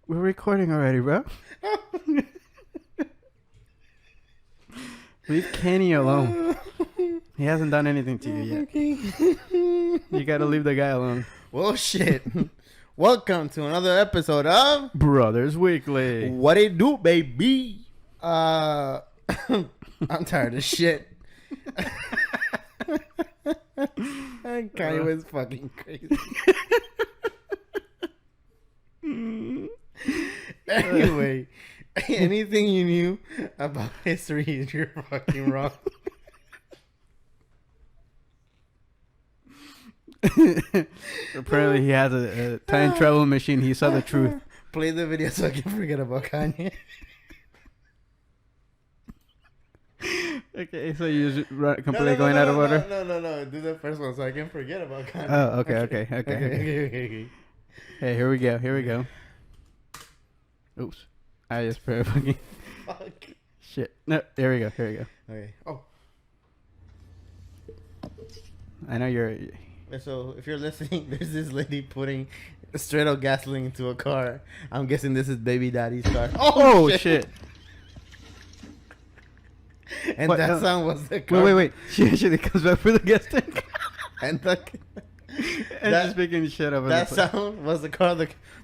We're recording already, bro. Leave Kanye alone. He hasn't done anything to you yet. You gotta leave the guy alone. Well, shit. Welcome to another episode of Brothers Weekly. What It Do, baby. I'm tired of shit. Kanye was fucking crazy. Anyway, anything you knew about history is you're fucking wrong. Apparently he has a time travel machine. He saw the truth. Play the video so I can forget about Kanye. Okay, so you're just completely going out of order? No. Do the first one so I can forget about Kanye. Oh, okay. Hey, here we go. Oops. I just put fucking... Fuck. Shit. No, there we go. Okay. Oh. I know you're... So, if you're listening, there's this lady putting straight up gasoline into a car. I'm guessing this is baby daddy's car. Oh shit. And what? that sound was the car. Wait. She actually comes back for the gas tank. And just making shit up. That sound was the car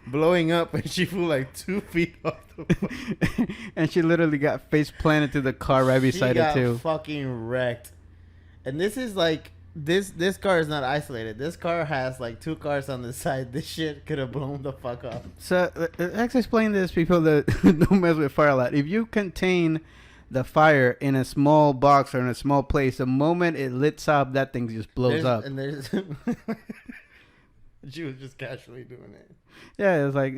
blowing up, and she flew like 2 feet off the And she literally got face planted to the car right beside it too. Fucking wrecked. And this is like this car is not isolated. This car has like 2 cars on the side. This shit could have blown the fuck up. So let's explain this, people that don't mess with fire a lot. If you contain the fire in a small box or in a small place, the moment it lights up, that thing just blows up. And there's she was just casually doing it. Yeah, it was like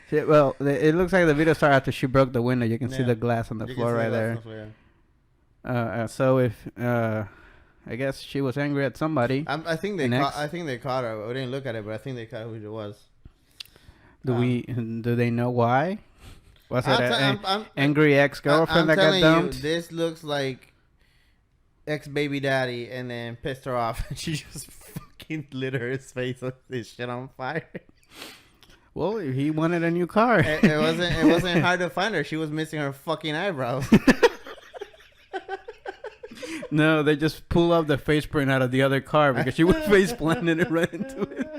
shit, well, it looks like the video started after she broke the window. You can see the glass on the floor right there. So if I guess she was angry at somebody. I think they caught her. We didn't look at it, but I think they caught who it was. Do they know why? Was it an angry ex-girlfriend that got dumped? This looks like ex-baby daddy and then pissed her off. And she just fucking lit her face with this shit on fire. Well, he wanted a new car. It wasn't hard to find her. She was missing her fucking eyebrows. No, they just pull up the face print out of the other car because she was face planted and right into it.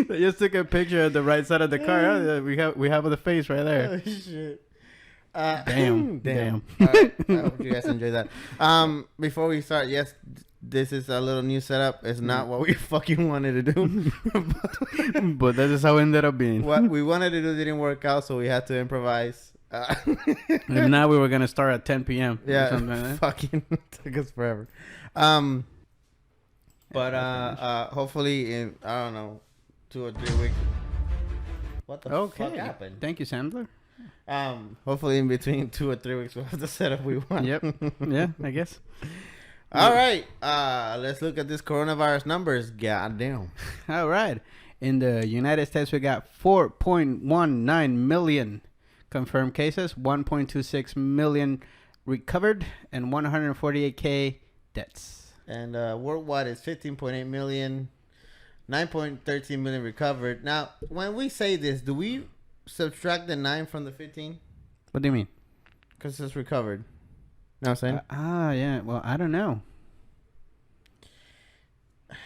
They just took a picture of the right side of the car. Oh, we have the face right there. Oh shit! Damn. All right. I hope you guys enjoy that. Before we start, yes, this is a little new setup. It's not what we fucking wanted to do, but that is how it ended up being. What we wanted to do didn't work out, so we had to improvise. And now we were gonna start at 10 p.m. Yeah, or something like that. Fucking took us forever. Hopefully in I don't know 2 or 3 weeks. What the fuck happened? Thank you, Sandler. Hopefully in between 2 or 3 weeks we'll have the setup we want. Yep. Yeah, I guess. All right. Let's look at this coronavirus numbers. Goddamn. All right. In the United States, we got 4.19 million confirmed cases, 1.26 million recovered, and 148K deaths. And worldwide is 15.8 million, 9.13 million recovered. Now, when we say this, do we subtract the 9 from the 15? What do you mean? Because it's recovered. Know what I'm saying? Yeah. Well, I don't know.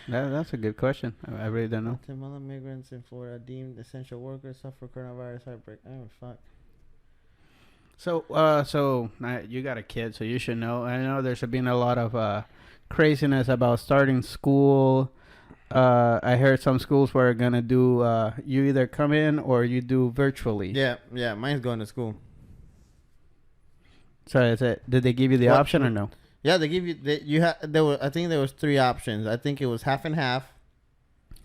That's a good question. I really don't know. Guatemalan migrants in Florida deemed essential workers suffer coronavirus outbreak. Oh, fuck. So you got a kid, so you should know. I know there's been a lot of craziness about starting school. I heard some schools were gonna do you either come in or you do virtually. Yeah. Mine's going to school. So is it? Did they give you the option or no? Yeah, they give you. I think there was 3 options. I think it was half and half.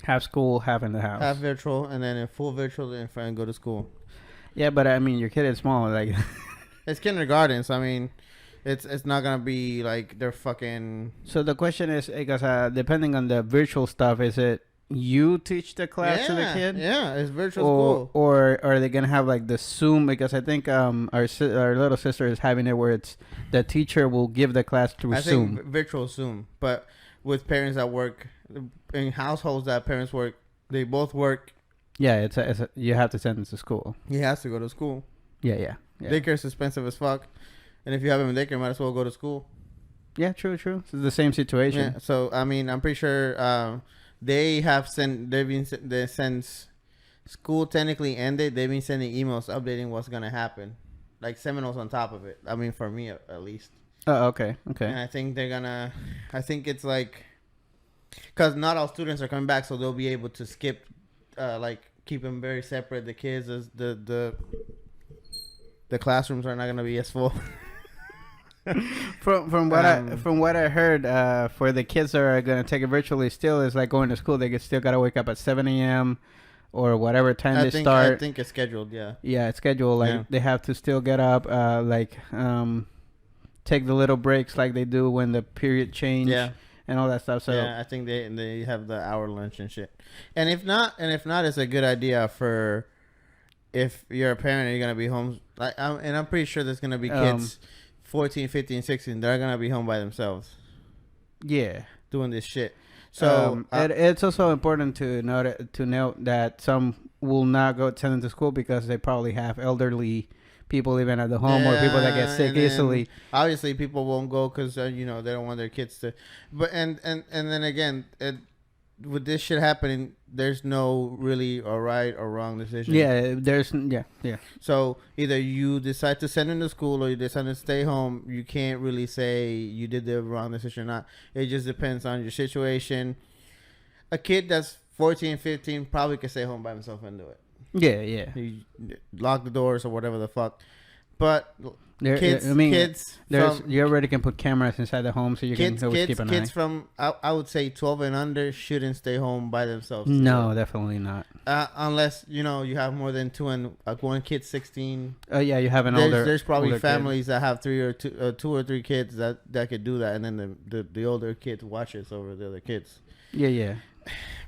Half school, half in the house. Half virtual, and then a full virtual and friend go to school. Yeah, but I mean, your kid is small. Like, it's kindergarten, so I mean, it's not gonna be like they're fucking. So the question is, because depending on the virtual stuff, is it you teach the class to the kid? Yeah, it's virtual school. Or are they gonna have like the Zoom? Because I think our little sister is having it where it's the teacher will give the class through Zoom. Think virtual Zoom, but with parents that work in households that parents work, they both work. Yeah, you have to send them to school. He has to go to school. Yeah. Daycare's expensive as fuck, and if you have him in daycare, might as well go to school. Yeah, true. It's the same situation. Yeah, so I mean, I'm pretty sure since school technically ended, they've been sending emails updating what's gonna happen, like Seminoles on top of it. I mean, for me at least. Oh, okay. And I think I think it's like, because not all students are coming back, so they'll be able to skip, like keep them very separate. The kids, as the classrooms are not gonna be as full. From what I heard, for the kids that are gonna take it virtually, still is like going to school. They still gotta wake up at 7 a.m. or whatever time they start. I think it's scheduled. Yeah. Yeah, it's scheduled. Like they have to still get up. Take the little breaks like they do when the period change. Yeah. And all that stuff. So yeah, I think they have the hour lunch and shit. And if not, it's a good idea for if you're a parent and you're gonna be home. Like, I'm pretty sure there's gonna be kids. 14, 15, 16, they're going to be home by themselves. Yeah. Doing this shit. So it's also important to note that some will not go send them to school because they probably have elderly people living at the home or people that get sick easily. Obviously, people won't go because, they don't want their kids to. But and then again, with this shit happening, there's no really a right or wrong decision. Yeah. So either you decide to send them to school or you decide to stay home. You can't really say you did the wrong decision or not. It just depends on your situation. A kid that's 14, 15 probably can stay home by himself and do it. Yeah. You lock the doors or whatever the fuck. But kids, you already can put cameras inside the home, so you can always keep an eye. Kids from, I would say 12 and under shouldn't stay home by themselves. No, definitely not. Unless, you have more than 2 and one kid 16. Yeah, you have an older. There's probably older families that have 2 or 3 kids that could do that, and then the older kid watches over the other kids. Yeah.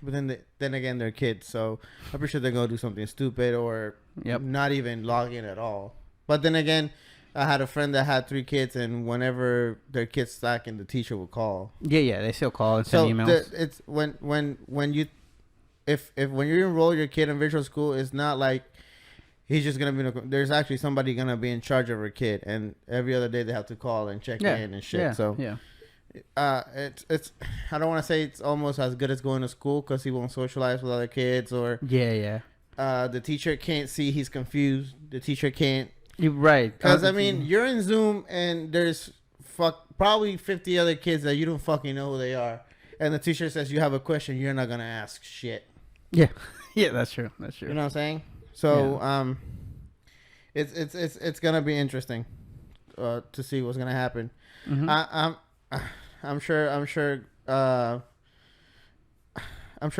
But then again, they're kids, so I'm pretty sure they're gonna do something stupid or not even log in at all. But then again, I had a friend that had 3 kids, and whenever their kids slacking, the teacher would call. Yeah, they still call and send emails. It's when you enroll your kid in virtual school, it's not like he's just gonna be. There's actually somebody gonna be in charge of her kid, and every other day they have to call and check in and shit. Yeah, so it's I don't want to say it's almost as good as going to school because he won't socialize with other kids or the teacher can't see he's confused. The teacher can't. You're right. Because, you're in Zoom and there's probably 50 other kids that you don't fucking know who they are. And the teacher says you have a question, you're not going to ask shit. Yeah. Yeah, that's true. That's true. You know what I'm saying? So, it's going to be interesting to see what's going to happen. Mm-hmm. I'm sure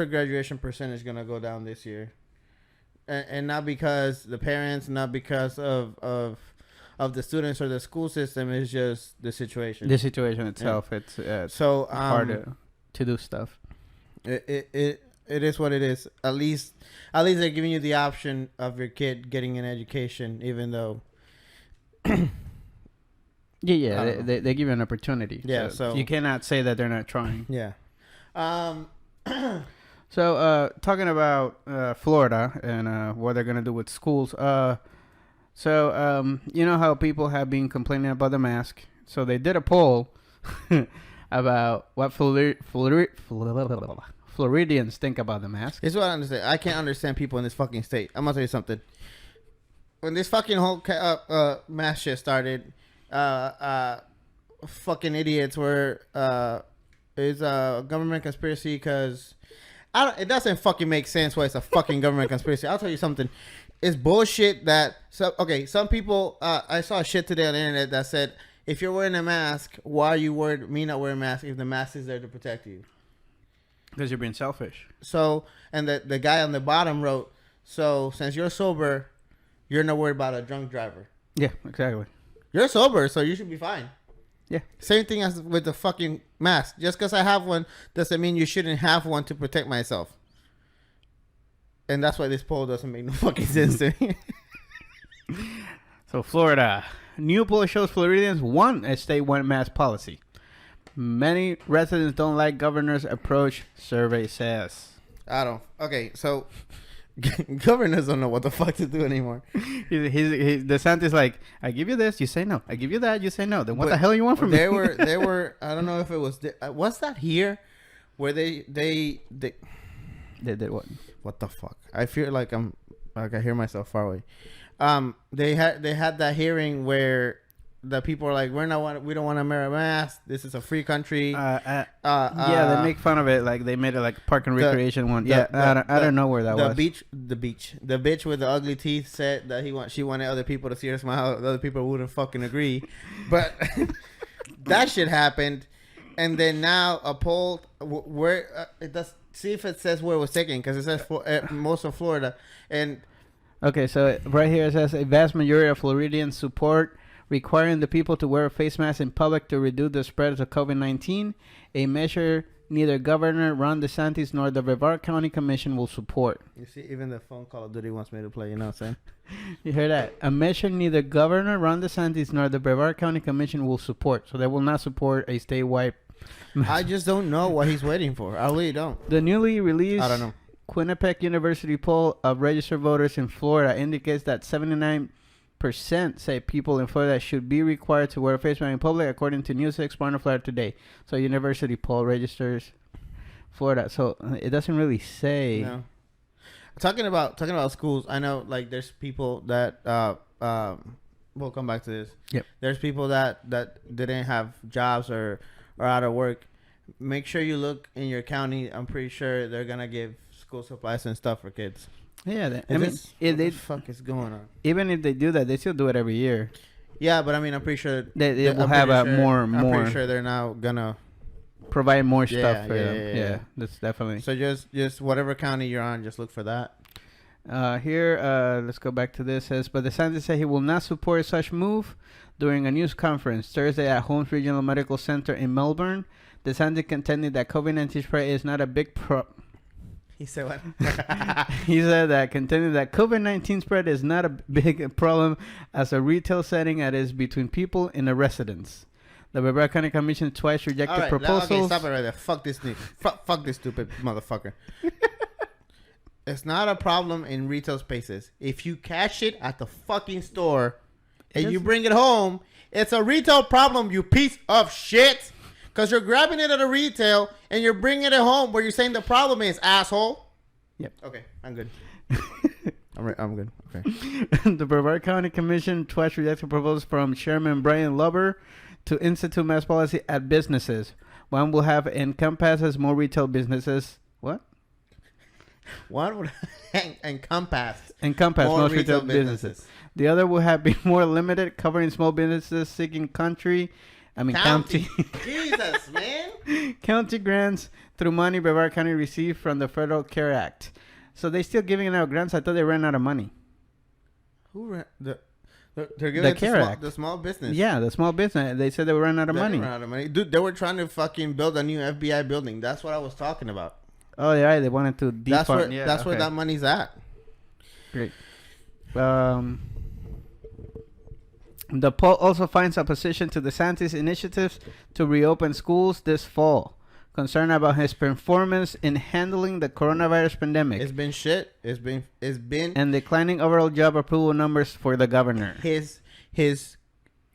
graduation percentage is going to go down this year. And not because the parents, not because of the students or the school system. It's just the situation. The situation itself. Yeah. It's hard to do stuff. It is what it is. At least they're giving you the option of your kid getting an education, even though. They give you an opportunity. Yeah. So you cannot say that they're not trying. Yeah. So, talking about Florida and what they're going to do with schools. So, you know how people have been complaining about the mask? So, they did a poll about what Floridians think about the mask. This is what I understand. I can't understand people in this fucking state. I'm going to tell you something. When this fucking whole mask shit started, fucking idiots were... it's a government conspiracy because... it doesn't fucking make sense why it's a fucking government conspiracy. I'll tell you something. It's bullshit that... some people... I saw shit today on the internet that said if you're wearing a mask, why are you worried me not wearing a mask if the mask is there to protect you? Because you're being selfish. So, and the guy on the bottom wrote, so since you're sober, you're not worried about a drunk driver. Yeah, exactly. You're sober, so you should be fine. Yeah. Same thing as with the fucking mask. Just because I have one doesn't mean you shouldn't have one to protect myself. And that's why this poll doesn't make no fucking sense to me. So, Florida. New poll shows Floridians want a statewide mask policy. Many residents don't like governor's approach, survey says. I don't. Okay, so governors don't know what the fuck to do anymore. DeSantis like, I give you this, you say no. I give you that, you say no. Then what the hell you want from me? They were. I don't know if it was. Was that here, where they did what? What the fuck? I feel like I hear myself far away. They had that hearing where the people are like, we don't want to wear a mask. This is a free country. Yeah, they make fun of it. Like they made it like park and recreation one. I don't know where that was. The bitch with the ugly teeth said that she wanted other people to see her smile. The other people wouldn't fucking agree, but that shit happened. And then now a poll where it does see if it says where it was taken, because it says most of Florida. And okay, so right here it says a vast majority of Floridians support requiring the people to wear a face mask in public to reduce the spread of COVID-19, a measure neither Governor Ron DeSantis nor the Brevard County Commission will support. You see, even the phone Call of Duty wants me to play, you know what I'm saying? You hear that? A measure neither Governor Ron DeSantis nor the Brevard County Commission will support. So they will not support a statewide mask. I just don't know what he's waiting for. I really don't. The newly released I don't know. Quinnipiac University poll of registered voters in Florida indicates that 79% say people in Florida should be required to wear a face mask in public, according to Newsweek's Partner Florida Today. So university poll registers Florida. So it doesn't really say. No. Talking about schools, I know like there's people that we'll come back to this. Yep. There's people that didn't have jobs or out of work. Make sure you look in your county. I'm pretty sure they're gonna give school supplies and stuff for kids. Yeah, I mean, what the fuck is going on? Even if they do that, they still do it every year. Yeah, but I mean, I'm pretty sure they will have more. I'm pretty sure they're now gonna provide more stuff for them. Yeah, that's definitely. So just whatever county you're on, just look for that. Here, let's go back to this. Says, but DeSantis said he will not support such move during a news conference Thursday at Holmes Regional Medical Center in Melbourne. DeSantis contended that COVID-19 spread is not a big He said what? He said that contending that COVID-19 spread is not a big problem as a retail setting that is between people in a residence. The Brevard County Commission twice rejected proposals. Okay, stop it right there. Fuck this fuck this stupid motherfucker. It's not a problem in retail spaces. If you cash it at the fucking store and you bring it home, it's a retail problem, you piece of shit. Because you're grabbing it at a retail and you're bringing it home where you're saying the problem is, asshole. Yep. Okay, I'm good. I'm good. Okay. The Brevard County Commission twice rejected proposals from Chairman Brian Lubber to institute mask policy at businesses. One will have encompasses more retail businesses. What? One would encompass most retail businesses. The other will have been more limited, covering small businesses seeking county. Jesus, man. County grants through money Brevard County received from the Federal CARE Act. So they still giving out grants. I thought they ran out of money. Who ran they're giving the CARE Act. The small business. Yeah, the small business. They said they were running out of money. Ran out of money. Dude, they were trying to fucking build a new FBI building. That's what I was talking about. Oh, yeah, they wanted to defund. That's where that money's at. Great. The poll also finds opposition to DeSantis' initiatives to reopen schools this fall. Concerned about his performance in handling the coronavirus pandemic. It's been shit. It's been and declining overall job approval numbers for the governor. His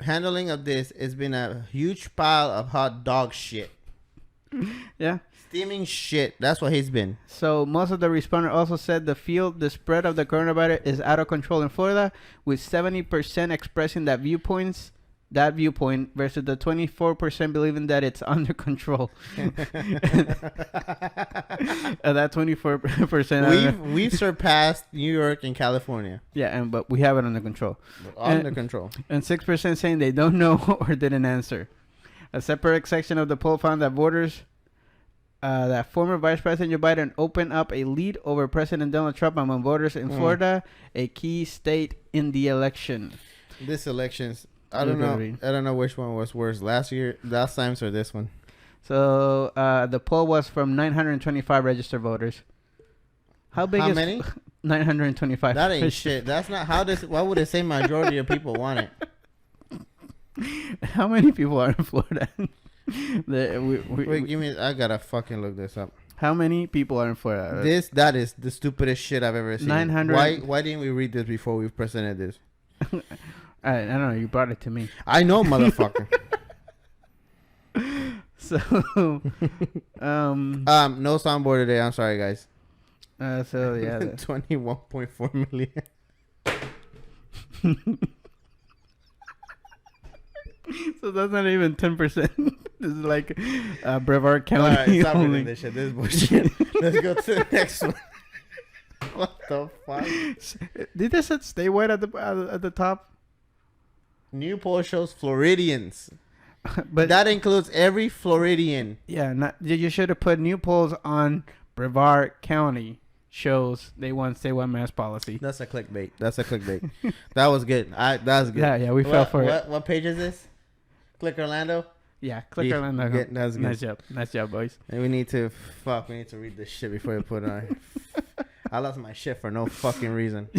handling of this has been a huge pile of hot dog shit. Yeah. Steaming shit. That's what he's been. So most of the respondents also said the spread of the coronavirus is out of control in Florida, with 70% expressing that viewpoints that viewpoint versus the 24% believing that it's under control. That 24%. We've surpassed New York and California. Yeah, but we have it under control. Under control. And 6% saying they don't know or didn't answer. A separate section of the poll found that voters, that former Vice President Joe Biden opened up a lead over President Donald Trump among voters in Florida, a key state in the election. This election's, I don't know which one was worse, last time's or this one. So the poll was from 925 registered voters. How many? 925. That ain't shit. That's not how this. Why would it say majority of people want it? How many people are in Florida? Wait, give me. I gotta fucking look this up. How many people are in Florida? That is the stupidest shit I've ever seen. 900. Why didn't we read this before we presented this? I don't know. You brought it to me. I know, motherfucker. So, no soundboard today. I'm sorry, guys. So yeah, 21.4 million. So that's not even 10%. This is like Brevard County. All right, stop reading this shit. This is bullshit. Let's go to the next one. What the fuck? Did they set statewide at the top? New poll shows Floridians. But that includes every Floridian. Yeah, you should have put new polls on Brevard County shows they want statewide mask policy. That's a clickbait. That was good. That was good. Yeah, we fell for it. What page is this? Click Orlando. Yeah, click Orlando. That's good. Nice job, boys. And we need to read this shit before we put it on. I lost my shit for no fucking reason.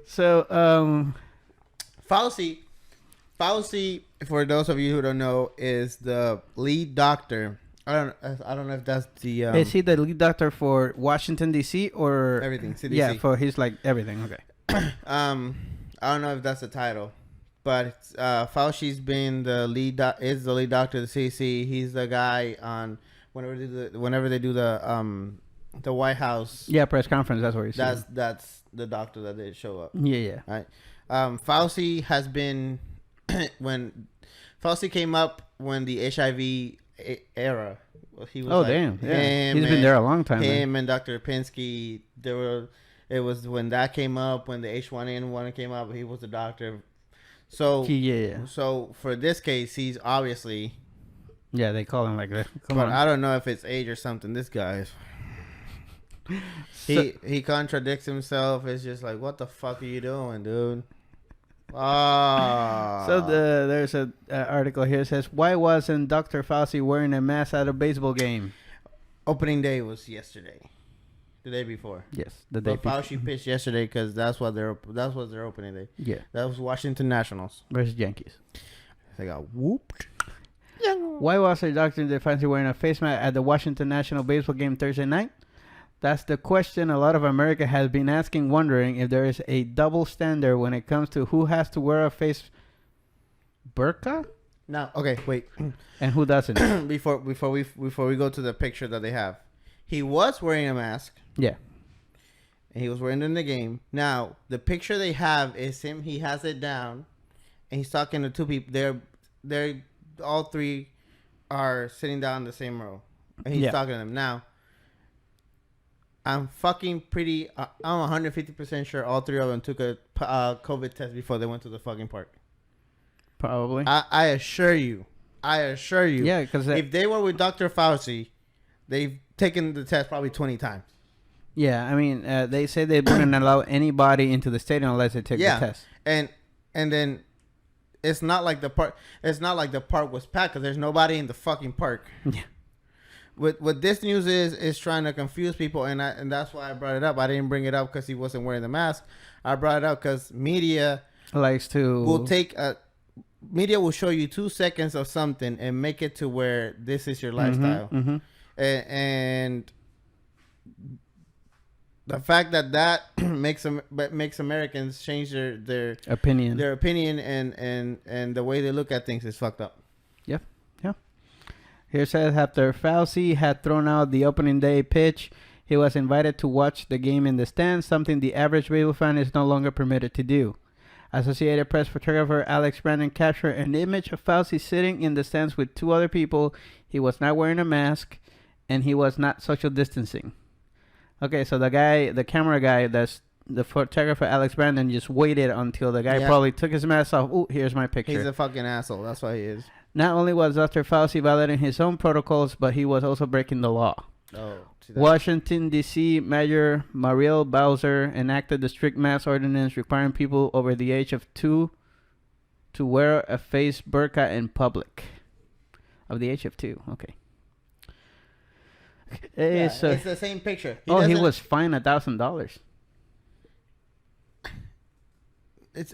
So, Fauci, for those of you who don't know, is the lead doctor. I don't know if that's the. Is he the lead doctor for Washington D.C. or everything? CDC. Yeah, for his like everything. Okay. I don't know if that's the title, but Fauci's been the lead. Is the lead doctor of the CDC. He's the guy on whenever they do the White House. Yeah, press conference. That's where he's. That's the doctor that did show up. Yeah. Right. Fauci has been when Fauci came up when the HIV era. He was damn! Yeah, he's been there a long time. Him and Dr. Pinsky. It was when that came up, when the H1N1 came up. He was the doctor. So yeah. So for this case, he's obviously. Yeah, they call him like that. Come on. I don't know if it's age or something. This guy is. He contradicts himself. It's just like, what the fuck are you doing, dude? So there's an article here that says, why wasn't Dr. Fauci wearing a mask at a baseball game? Opening day was yesterday, the day before. Yes, the day before. Fauci pitched yesterday because that was their opening day. Yeah, that was Washington Nationals versus Yankees. They got whooped. Why wasn't Dr. Fauci wearing a face mask at the Washington National baseball game Thursday night? That's the question a lot of America has been asking, wondering if there is a double standard when it comes to who has to wear a face burqa. No, okay, wait. And who doesn't? before we go to the picture that they have, he was wearing a mask. Yeah. And he was wearing it in the game. Now the picture they have is him. He has it down, and he's talking to two people. They're all three are sitting down in the same row, and he's talking to them now. I'm 150% sure all three of them took a COVID test before they went to the fucking park. Probably. I assure you. Yeah, because if they were with Dr. Fauci, they've taken the test probably 20 times. Yeah, I mean, they say they wouldn't allow anybody into the stadium unless they take the test. And then it's not like the park. It's not like the park was packed because there's nobody in the fucking park. Yeah. What this news is trying to confuse people, and that's why I brought it up. I didn't bring it up because he wasn't wearing the mask. I brought it up because media will show you 2 seconds of something and make it to where this is your lifestyle, and the fact that makes Americans change their opinion, and the way they look at things is fucked up. Yep. Yeah. Here says after Fauci had thrown out the opening day pitch, he was invited to watch the game in the stands, something the average baseball fan is no longer permitted to do. Associated Press photographer Alex Brandon captured an image of Fauci sitting in the stands with two other people. He was not wearing a mask, and he was not social distancing. Okay, so the camera guy, that's the photographer Alex Brandon, just waited until the guy probably took his mask off. Ooh, here's my picture. He's a fucking asshole. That's why he is. Not only was Dr. Fauci violating his own protocols, but he was also breaking the law. Oh, Washington, D.C. Mayor Muriel Bowser enacted the strict mask ordinance requiring people over the age of 2 to wear a face burqa in public. Of the age of 2, okay. It's the same picture. He was fined $1,000.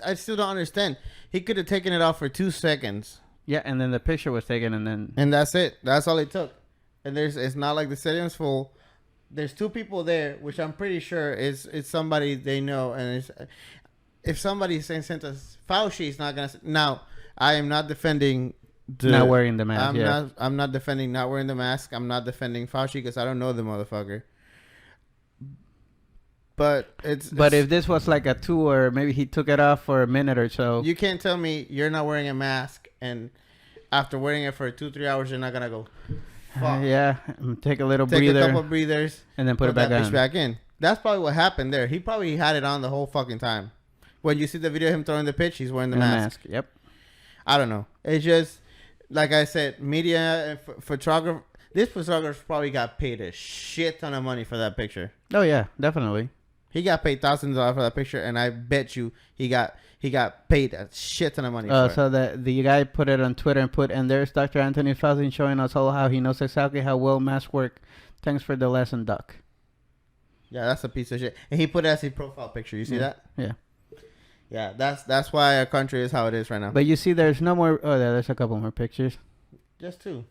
I still don't understand. He could have taken it off for 2 seconds. Yeah, and then the picture was taken, and that's it. That's all it took. And it's not like the stadium's full. There's 2 people there, which I'm pretty sure is somebody they know. And if somebody's saying sent us Fauci's not gonna. Now, I am not defending not wearing the mask. I'm not defending not wearing the mask. I'm not defending Fauci because I don't know the motherfucker. But if this was like a tour, maybe he took it off for a minute or so. You can't tell me you're not wearing a mask and after wearing it for 2-3 hours you're not gonna go. Yeah, take a couple breathers and then put it back in. That's probably what happened there. He probably had it on the whole fucking time. When you see the video of him throwing the pitch, he's wearing the mask. Yep. I don't know. It's just like I said, media and photographer. This photographer probably got paid a shit ton of money for that picture. Oh yeah, definitely. He got paid thousands of dollars for that picture, and I bet you he got paid a shit ton of money. So the guy put it on Twitter and there's Dr. Anthony Fauci showing us all how he knows exactly how well masks work. Thanks for the lesson, Doc. Yeah, that's a piece of shit. And he put it as his profile picture. You see that? Yeah. Yeah, that's why our country is how it is right now. But you see, there's no more. Oh, there's a couple more pictures. Just 2.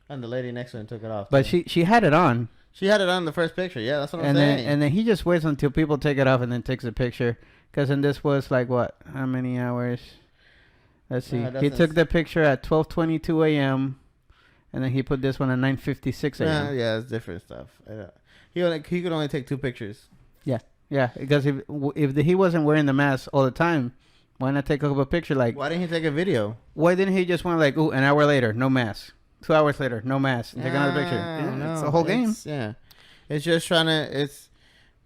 And the lady next to him took it off. But she had it on. She had it on the first picture. Yeah, that's what I'm saying. And then he just waits until people take it off and then takes a picture. Because then this was like what? How many hours? Let's see. He took the picture at 12:22 a.m. And then he put this one at 9:56 a.m. Yeah, it's different stuff. He could only take 2 pictures. Yeah, because if he wasn't wearing the mask all the time, why not take a picture? Like, why didn't he take a video? Why didn't he just want like, ooh, an hour later, no mask. 2 hours later, no mask. Take another picture. Yeah, it's the whole game. Yeah, it's just trying to.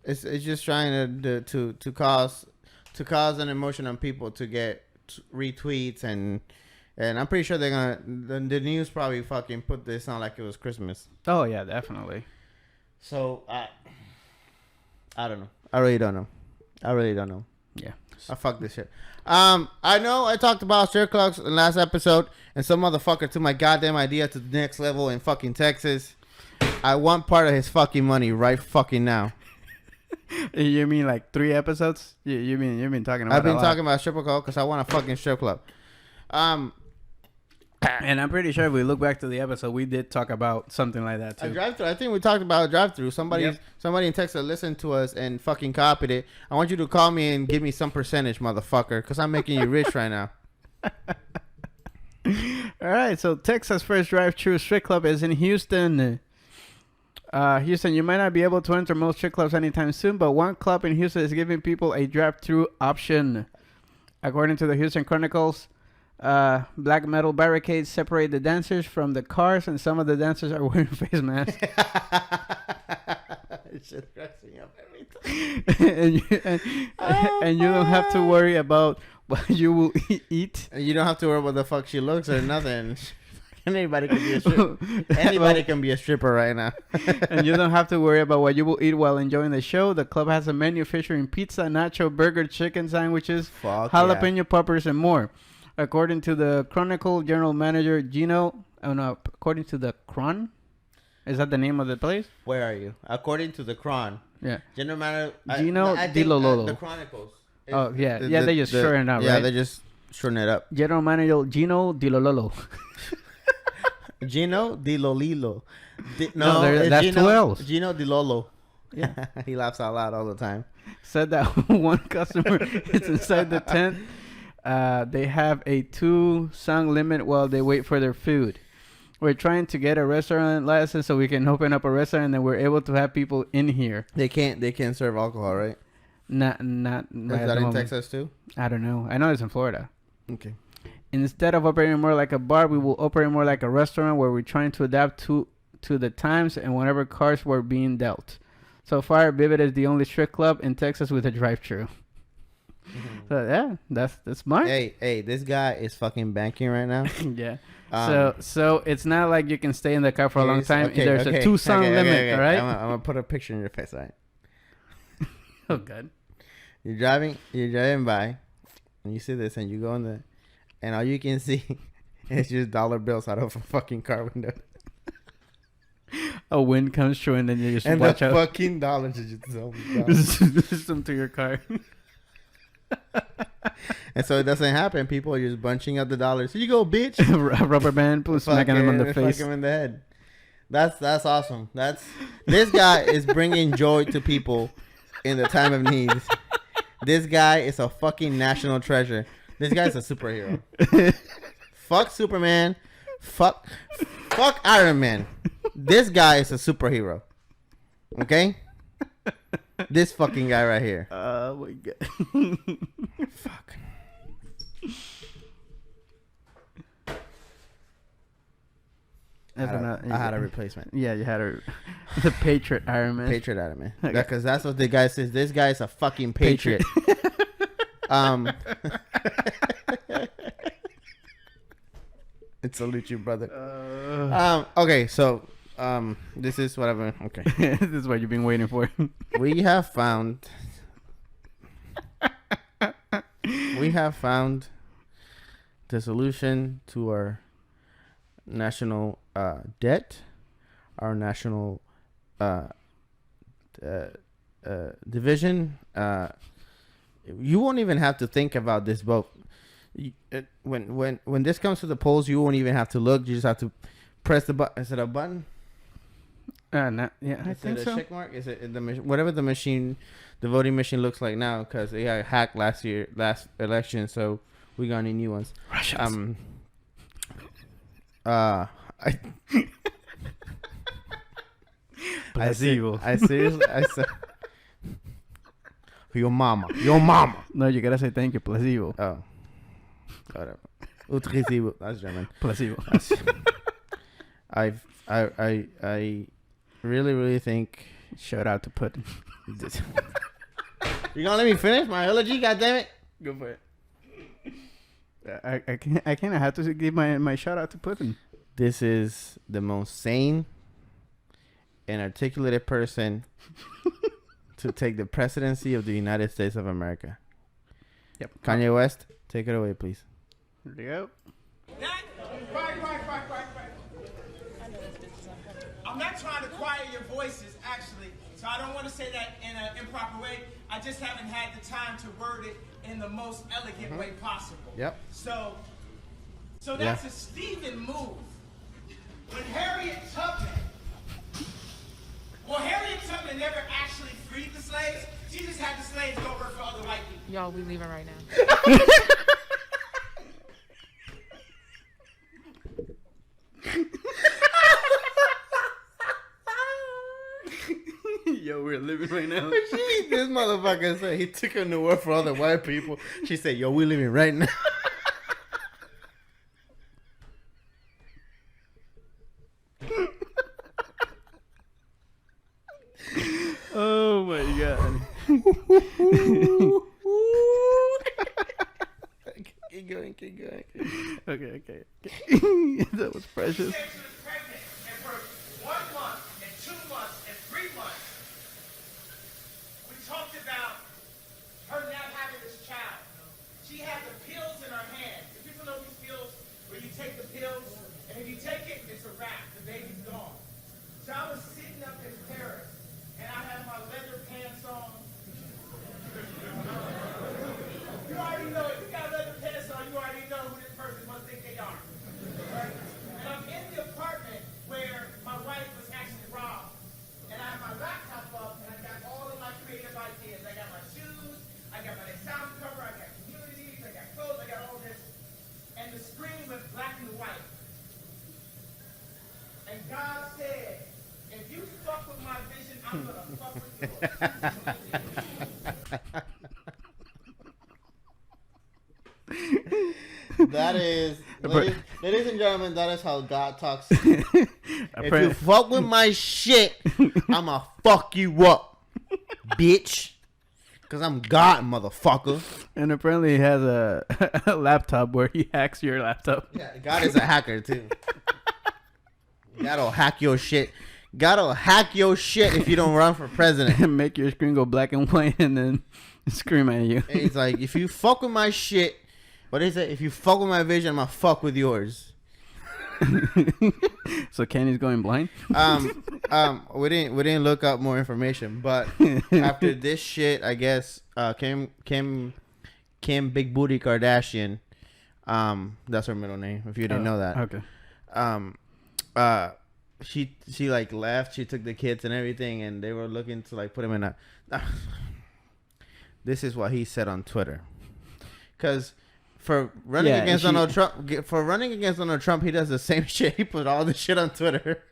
It's just trying to cause an emotion on people to get retweets and I'm pretty sure they're gonna. The news probably fucking put this on like it was Christmas. Oh yeah, definitely. So I don't know. I really don't know. Yeah. I fuck this shit. I know I talked about strip clubs in the last episode, and some motherfucker took my goddamn idea to the next level in fucking Texas. I want part of his fucking money right fucking now. You mean like 3 episodes? You've been talking about. I've been talking about strip club because I want a fucking strip club. And I'm pretty sure if we look back to the episode, we did talk about something like that too. A drive-through. I think we talked about a drive-through. Somebody in Texas listened to us and fucking copied it. I want you to call me and give me some percentage, motherfucker, because I'm making you rich right now. All right. So Texas' first drive-through strip club is in Houston. Houston, you might not be able to enter most strip clubs anytime soon, but one club in Houston is giving people a drive-through option. According to the Houston Chronicles, black metal barricades separate the dancers from the cars, and some of the dancers are wearing face masks. It's just dressing up every time. and you don't have to worry about what you will eat. And you don't have to worry about the fuck she looks or nothing. Anybody can be a stripper. Anybody can be a stripper right now. And you don't have to worry about what you will eat while enjoying the show. The club has a menu featuring pizza, nacho, burger, chicken sandwiches, jalapeno poppers, and more. According to the Chronicle general manager according to the Cron, is that the name of the place? Where are you? According to the Cron. Yeah. General manager Gino Di Lololo. The Chronicles. Oh yeah, they just shorten it up, right? Yeah, they just shorten it up. General manager Gino Di Lololo. Gino Di Lolilo. That's Gino, 2 L's. Gino Di Lolo. Yeah. He laughs out loud all the time. Said that one customer is inside the tent. They have a 2-song limit while they wait for their food. We're trying to get a restaurant license so we can open up a restaurant and then we're able to have people in here. They can't serve alcohol, right? Not Is at that the in moment. Texas too? I don't know. I know it's in Florida. Okay. Instead of operating more like a bar, we will operate more like a restaurant where we're trying to adapt to the times and whenever cards were being dealt. So far, Vivid is the only strip club in Texas with a drive-thru. So yeah, that's smart. Hey, this guy is fucking banking right now. Yeah. So it's not like you can stay in the car for a long time. Okay, There's a 2-song limit, all right? I'm gonna put a picture in your face, all right? Oh, God. You're driving by, and you see this, and you go in the, and all you can see is just dollar bills out of a fucking car window. A wind comes through, and then you just And watch the out. fucking dollars are just so System to your car. And so it doesn't happen. People are just bunching up the dollars. Here you go, bitch. Rubber band, smacking him in the face. Fuck him in the head. That's awesome. This guy is bringing joy to people in the time of need. This guy is a fucking national treasure. This guy's a superhero. Fuck Superman. Fuck Iron Man. This guy is a superhero. Okay? This fucking guy right here. Oh my God. Fuck. I had a replacement. Yeah, you had the Patriot Iron Man. Patriot Iron Man. Okay. Because that's what the guy says. This guy is a fucking patriot. It's a Luchu brother. Okay, so this is whatever. Okay. This is what you've been waiting for. We have found the solution to our national debt, our national division. You won't even have to think about this vote. When this comes to the polls, you won't even have to look. You just have to press the button. Is it a button? Yeah, I Is think it a so. check mark? Is it whatever the voting machine looks like now? Because it got hacked last election, so we got any new ones. Russians. I Placebo. I seriously, I said, your mama. No, you gotta say thank you, placebo. Oh, whatever. Utrisivo. That's German. Placebo. I really think. Shout out to Putin. You gonna let me finish my eulogy? God damn it! Go for it. I can't. I have to give my shout out to Putin. This is the most sane and articulated person to take the presidency of the United States of America. Yep. Kanye West, take it away, please. Here we go. Right. I'm not trying to quiet your voices, actually, so I don't want to say that in an improper way. I just haven't had the time to word it in the most elegant way possible. Yep. So that's a Stephen move. When Harriet Tubman never actually freed the slaves. She just had the slaves go work for other white people. Y'all, we leaving right now. Yo, we're living right now. This motherfucker said he took him to work for other white people. She said, yo, we living right now. Oh my God. Keep going. Okay. That was precious. She was pregnant, and for 1 month, and 2 months, and 3 months, we talked about her not having this child. She had the pills in her hand. Do people know these pills where you take the pills, and if you take it, it's a wrap. The baby's gone. So I was sitting up in Paris, and I had my leather pants on. You already know if you got leather pants on, you already know who this person must think they are. Right? And I'm in the apartment where my wife was actually robbed. And I have my laptop up, and I got all of my creative ideas. I got my shoes, I got my sound cover, I got communities, I got clothes, I got all this. And the screen went black and white. And God said, if you fuck with my vision, I'm gonna fuck with yours. That is, ladies and gentlemen, that is how God talks. If you fuck with my shit, I'ma fuck you up, bitch. Cause I'm God, motherfucker. And apparently he has a laptop where he hacks your laptop. Yeah, God is a hacker too. God'll hack your shit. God'll hack your shit if you don't run for president. And make your screen go black and white and then scream at you. And he's like, if you fuck with my shit, what is it? If you fuck with my vision, I'm gonna fuck with yours. So Kenny's going blind? We didn't look up more information, but after this shit, I guess Kim Big Booty Kardashian, that's her middle name. If you didn't know that, okay. She like left. She took the kids and everything, and they were looking to like put him in a. This is what he said on Twitter, because. For running against Donald Trump, he does the same shit. He put all the shit on Twitter,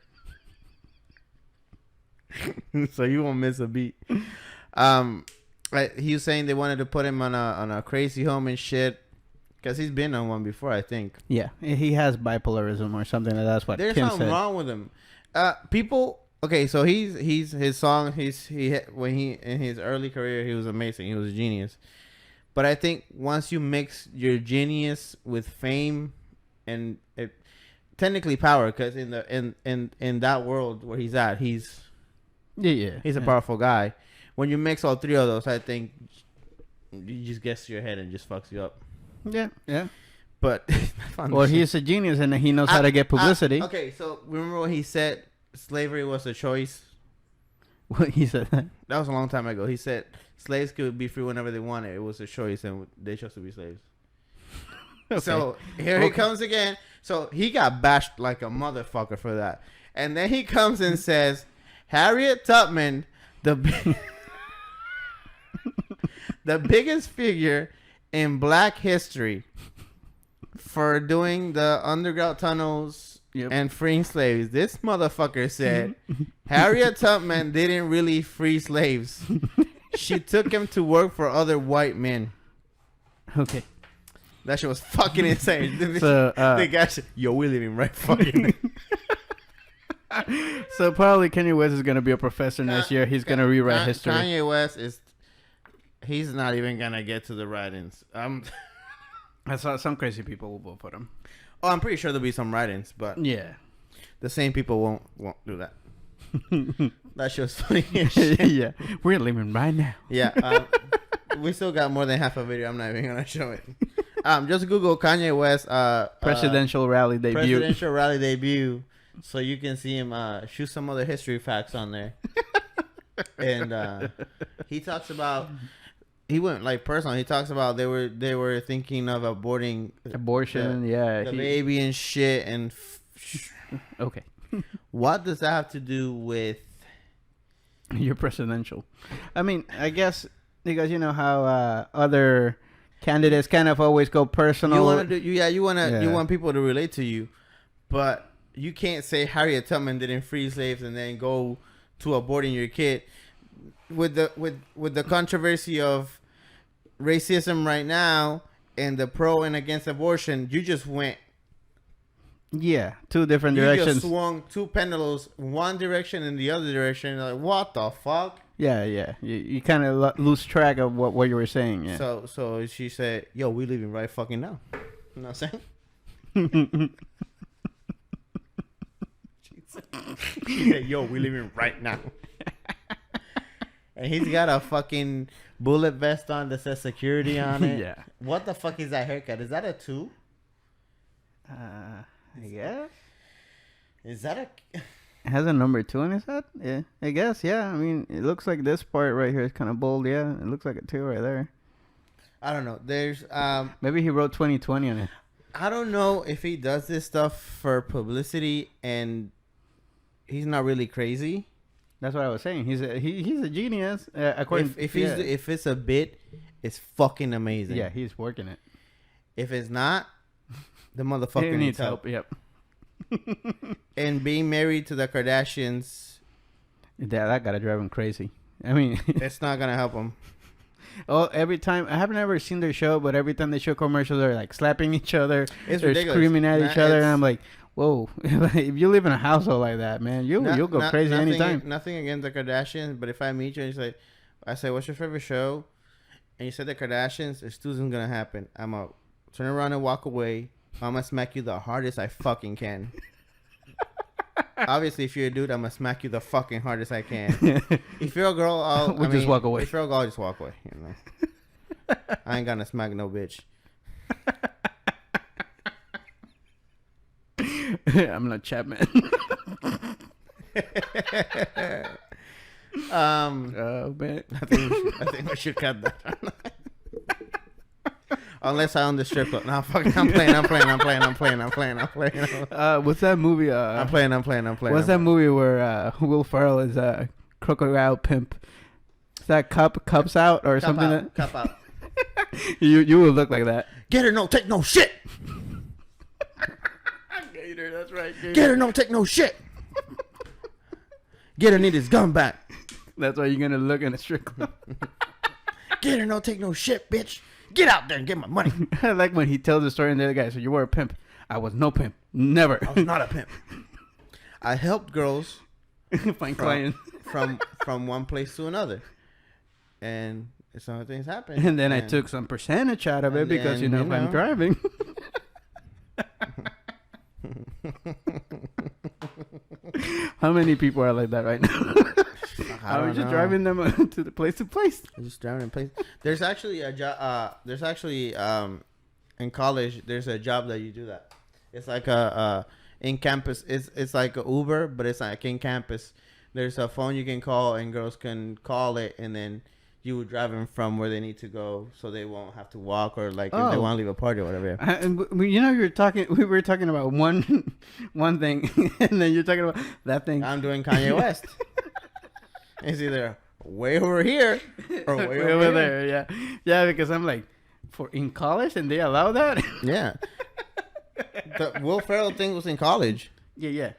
so you won't miss a beat. He was saying they wanted to put him on a crazy home and shit, because he's been on one before, I think. Yeah, he has bipolarism or something. That's what There's Kim something said. wrong with him. People. Okay, so he's his song. When he in his early career, he was amazing. He was a genius. But I think once you mix your genius with fame and technically power, because in that world where he's at, he's a powerful guy. When you mix all three of those, I think you just gets to your head and just fucks you up. Yeah. But well, he's a genius and he knows how to get publicity. Okay, so remember when he said slavery was a choice? What he said that? That was a long time ago. He said slaves could be free whenever they wanted. It was a choice, and they chose to be slaves. Okay. So here he comes again. So he got bashed like a motherfucker for that. And then he comes and says, Harriet Tubman, the biggest figure in Black history for doing the underground tunnels and freeing slaves. This motherfucker said Harriet Tubman didn't really free slaves. She took him to work for other white men. Okay. That shit was fucking insane. So, the guy said, yo, we living right fucking. So probably Kanye West is going to be a professor next year. He's going to rewrite history. Kanye West he's not even going to get to the write-ins. I saw some crazy people will vote for him. Oh, I'm pretty sure there'll be some write-ins, but yeah, the same people won't do that. That shit was funny as shit. Yeah, we're living right now. Yeah, we still got more than half a video. I'm not even gonna show it. Just Google Kanye West presidential rally debut, so you can see him shoot some other history facts on there. And he talks about. He went like personal. He talks about they were thinking of abortion, the baby and shit. And okay, what does that have to do with your presidential? I mean, I guess because you know how other candidates kind of always go personal. You want people to relate to you, but you can't say Harriet Tubman didn't free slaves and then go to aborting your kid. With the controversy of racism right now and the pro and against abortion, you just went two different directions. You just swung two pendulums, one direction and the other direction. Like, what the fuck? Yeah. You kind of lose track of what you were saying. Yeah. So she said, "Yo, we living right fucking now." You know what I'm saying? She said, "Yo, we living right now." And he's got a fucking bullet vest on that says security on it. Yeah. What the fuck is that haircut? Is that a 2? I guess. Is that a... It has a number 2 on his head? Yeah. I guess, yeah. I mean, it looks like this part right here is kind of bold, yeah. It looks like a 2 right there. I don't know. There's... Maybe he wrote 2020 on it. I don't know if he does this stuff for publicity and he's not really crazy. That's what I was saying. He's a genius. According if it's a bit, it's fucking amazing. Yeah, he's working it. If it's not, the motherfucker needs help. Yep. And being married to the Kardashians, that gotta drive him crazy. I mean, it's not gonna help him. Oh, every time I have never seen their show, but every time they show commercials, they're like slapping each other, It's they're ridiculous. screaming at each other, and It's- I'm like, whoa! If you live in a household like that, man, you'll go crazy anytime. Nothing against the Kardashians, but if I meet you and you say, I say, what's your favorite show? And you said the Kardashians, it's still gonna happen. I'm gonna turn around and walk away. I'm gonna smack you the hardest I fucking can. Obviously, if you're a dude, I'm gonna smack you the fucking hardest I can. If you're a girl, We'll just walk away. If you're a girl, I'll just walk away. You know, I ain't gonna smack no bitch. I'm not Chapman. Oh man. I think we should cut that. Unless I own the strip club. No, fuck. I'm playing. What's that movie? I'm playing. What's that movie where Will Ferrell is a crocodile pimp? Is that Cups Out or Cup something? out. Cup out. You will look like that. Get her, no, take no shit. Gator, that's right. Gator. Get her, no, take no shit. Get her, need his gun back. That's why you're gonna look in a strip club. Get her, no, take no shit, bitch. Get out there and get my money. I like when he tells the story and the other guy, so you were a pimp. I was no pimp. Never. I was not a pimp. I helped girls Find clients. from one place to another, and some things happened. And then I took some percentage out of it and because, then, if I'm driving. How many people are like that right now? I was just driving them to the place to place. Just driving in place. There's actually a job. There's actually in college. There's a job that you do that. It's like a in campus. It's like a Uber, but it's like in campus. There's a phone you can call, and girls can call it, and then you would drive them from where they need to go, so they won't have to walk, or like if they want to leave a party or whatever. We were talking about one thing, and then you're talking about that thing. I'm doing Kanye West. It's either way over here or way over there. Yeah, because I'm like, in college, and they allow that. Yeah. The Will Ferrell thing was in college. Yeah.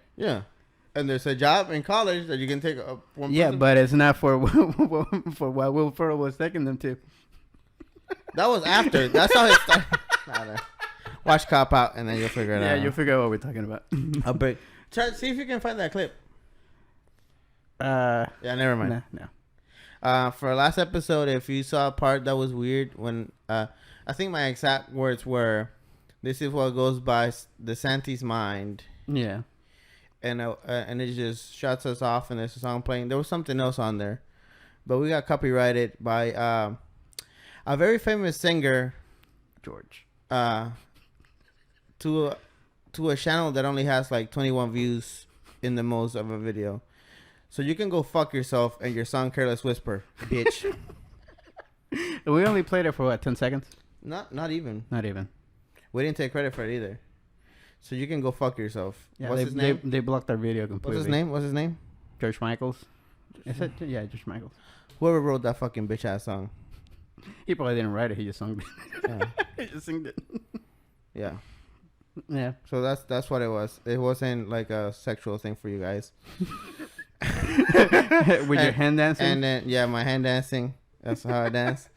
And there's a job in college that you can take one Yeah, person. but it's not for what Will Ferrell was taking them to. That was after. That's how it started. Watch Cop Out, and then you'll figure it out. Yeah, you'll figure out what we're talking about. I'll break. See if you can find that clip. Yeah, never mind. No. For our last episode, if you saw a part that was weird, when I think my exact words were, "This is what goes by the Santi's mind." Yeah. And it just shuts us off, and there's a song playing. There was something else on there, but we got copyrighted by a very famous singer, George. To a channel that only has like 21 views in the most of a video. So you can go fuck yourself and your song "Careless Whisper," bitch. We only played it for what, 10 seconds? Not even. Not even. We didn't take credit for it either. So you can go fuck yourself. Yeah, What's his name? They blocked our video completely. What's his name? George Michaels. Is it? Yeah, George Michaels. Whoever wrote that fucking bitch ass song. He probably didn't write it. He just sung it. Yeah. He just sang it. Yeah. Yeah. So that's what it was. It wasn't like a sexual thing for you guys. With your hand dancing? And then, my hand dancing. That's how I dance.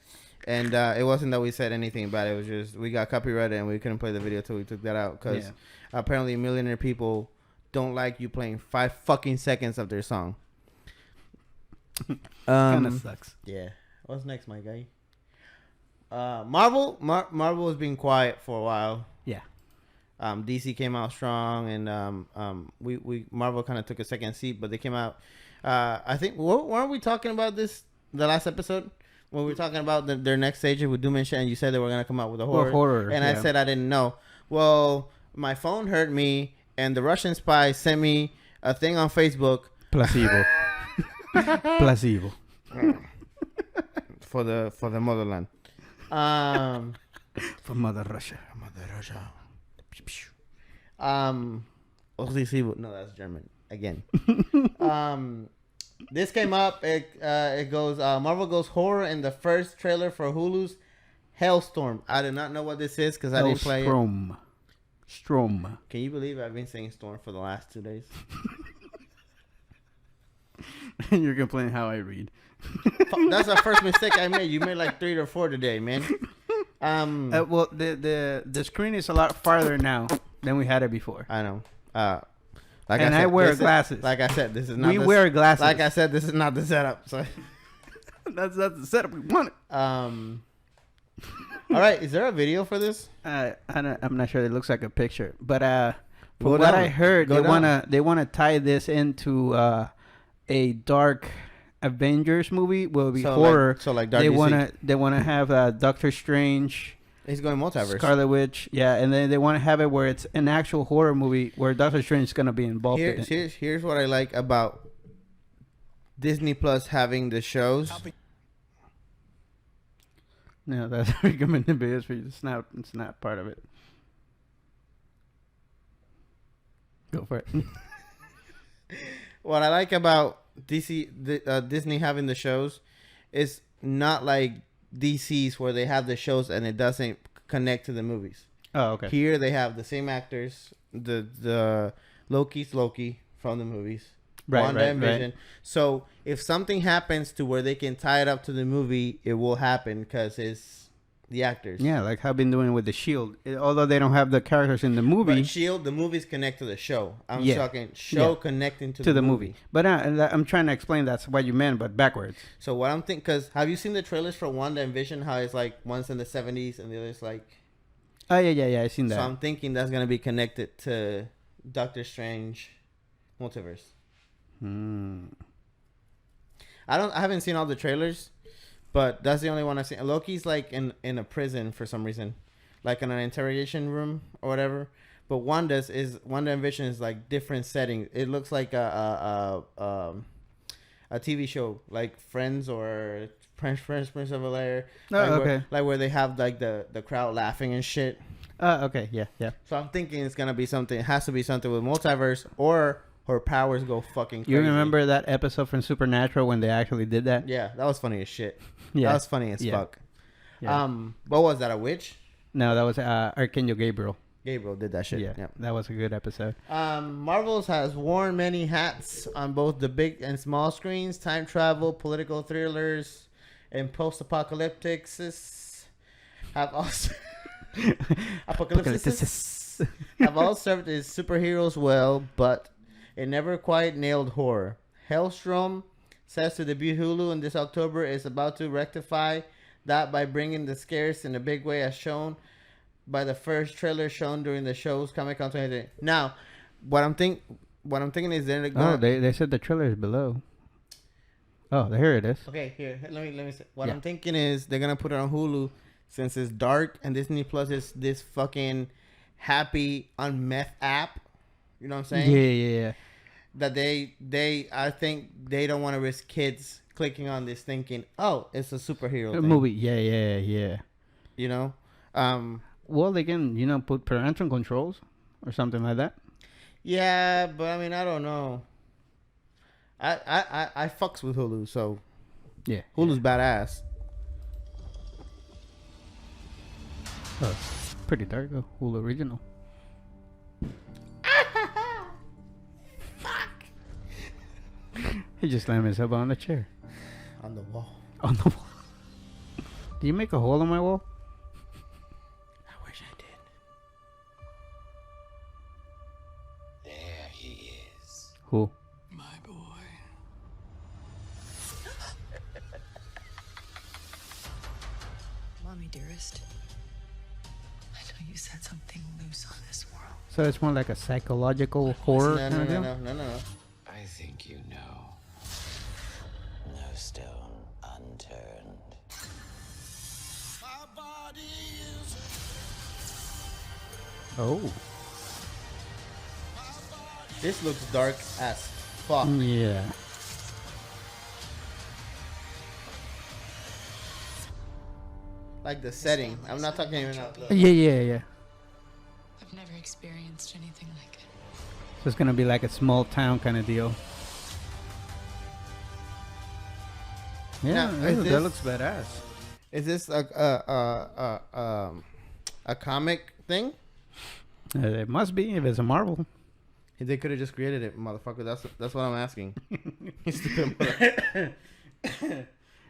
And it wasn't that we said anything bad. It was just we got copyrighted and we couldn't play the video till we took that out. Because apparently millionaire people don't like you playing 5 fucking seconds of their song. Kind of sucks. Yeah. What's next, my guy? Marvel has been quiet for a while. Yeah. DC came out strong, and we Marvel kind of took a second seat, but they came out. I think weren't we talking about this the last episode when we were talking about their next stage with Doom and shit, and you said they were gonna come out with a horror, and I said I didn't know. Well, my phone heard me, and the Russian spy sent me a thing on Facebook. Placebo. Placebo. For the motherland. For Mother Russia. No, that's German again. This came up. It goes. Marvel goes horror in the first trailer for Hulu's Hellstorm. I did not know what this is because I didn't play it. Strom. Can you believe I've been saying storm for the last 2 days? You're complaining how I read. That's the first mistake I made. You made like 3 or 4 today, man. Well, the screen is a lot farther now than we had it before. I know. I wear glasses. Like I said, this is not. We wear glasses. Like I said, this is not the setup. So that's the setup we wanted. All right, is there a video for this? I'm not sure. It looks like a picture, but from Go what down. I heard, Go they wanna tie this into a dark Avengers movie. Will be So horror. like Dark they DC. wanna have Doctor Strange, He's going multiverse. Scarlet Witch, yeah, and then they want to have it where it's an actual horror movie where Doctor Strange is gonna be involved in it. Here's what I like about Disney Plus having the shows. No, that's recommended videos for you. It's not part of it. Go for it. What I like about Disney having the shows is not like DC's where they have the shows and it doesn't connect to the movies. Oh, okay. Here they have the same actors. The Loki's Loki from the movies. Wanda and Vision. So if something happens to where they can tie it up to the movie, it will happen because it's the actors. Yeah, like how I've been doing with the Shield. Although they don't have the characters in the movie. But Shield, the movies connect to the show. I'm talking connecting to the movie. But I'm trying to explain that's what you meant, but backwards. So what I'm thinking, because have you seen the trailers for Wanda and Vision? How it's like one's in the 70s and the other's like. Oh yeah, I've seen that. So I'm thinking that's gonna be connected to Doctor Strange multiverse. I haven't seen all the trailers, but that's the only one I've seen. Loki's like in a prison for some reason, like in an interrogation room or whatever. But Wanda and Vision is like different setting. It looks like a TV show like Friends or Prince of Bel-Air. Okay. Like where they have like the crowd laughing and shit. Okay, yeah. So I'm thinking it's gonna be something. It has to be something with multiverse or her powers go fucking crazy. You remember that episode from Supernatural when they actually did that? Yeah, that was funny as shit. Yeah. That was funny as fuck. Yeah. What was that? A witch? No, that was Archangel Gabriel. Gabriel did that shit. Yeah, that was a good episode. Marvel's has worn many hats on both the big and small screens. Time travel, political thrillers, and post-apocalyptics have also apocalypsis have all served as superheroes well, but it never quite nailed horror. Hellstrom says to debut Hulu in this October is about to rectify that by bringing the scares in a big way as shown by the first trailer shown during the show's Comic-Con 2020. Now, what I'm thinking is they're going. Oh, they said the trailer is below. Oh, here it is. Okay, here let me say. What I'm thinking is they're gonna put it on Hulu since it's dark and Disney Plus is this fucking happy on meth app. You know what I'm saying? Yeah. That I think they don't want to risk kids clicking on this thinking, oh, it's a superhero thing. Movie. Yeah. You know? Well, they can, put parental controls or something like that. Yeah, but I mean, I don't know. I fucks with Hulu, so yeah. Hulu's badass. Oh, it's pretty dark though. Hulu original. He just slammed himself on the chair. On the wall. On the wall. Did you make a hole in my wall? I wish I did. There he is. Who? My boy. Mommy, dearest. I know you said something loose on this world. So it's more like a psychological horror kind of deal? No. I think you know. No stone unturned. My body is Oh. This looks dark as fuck. Yeah. Like the setting. I'm not talking even out. Yeah. I've never experienced anything like it. So it's gonna be like a small town kind of deal. Yeah, Now, that looks badass. Is this a comic thing? It must be if it's a Marvel. They could have just created it, motherfucker. That's what I'm asking. You stupid mother-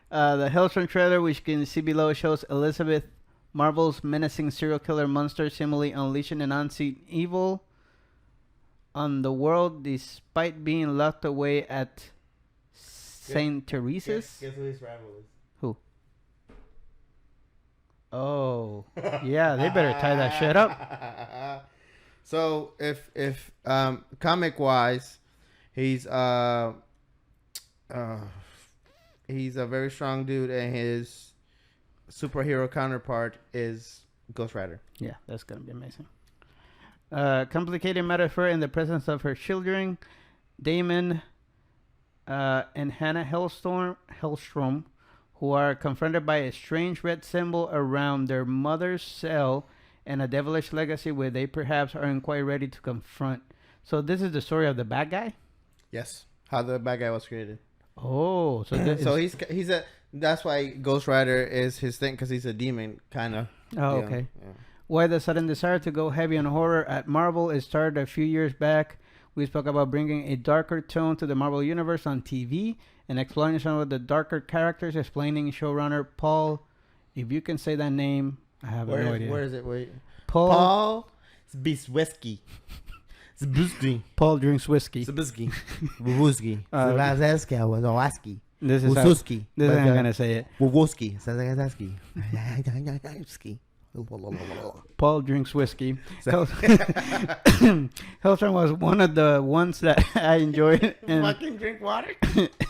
The Hellstrom trailer, which you can see below, shows Elizabeth Marvel's menacing serial killer monster seemingly unleashing an unseen evil on the world despite being locked away at St. Teresa's. Guess who his rival is? Who? Oh, yeah, they better tie that shit up. So if comic wise, he's a very strong dude, and his superhero counterpart is Ghost Rider. Yeah, that's gonna be amazing. Complicated metaphor in the presence of her children, Damon and Hannah Hellstrom, who are confronted by a strange red symbol around their mother's cell and a devilish legacy where they perhaps aren't quite ready to confront. So this is the story of the bad guy? Yes, how the bad guy was created. Oh, so this So is... he's a. That's why Ghost Rider is his thing, because he's a demon, kind of. Oh, okay. Yeah. Why the sudden desire to go heavy on horror at Marvel? It started a few years back. We spoke about bringing a darker tone to the Marvel Universe on TV and exploring some of the darker characters, explaining showrunner Paul, if you can say that name, I have no idea. Where is it? Wait. Paul Zbisweski. Zbisky. Paul drinks whiskey. Zbisky. Wuski. Zbazeski. Wazawaski. This is Wususki. this is how I'm gonna say it. Wuwoski. Zazazaski. Paul drinks whiskey. Hellstrom was one of the ones that I enjoyed and Fucking drink water.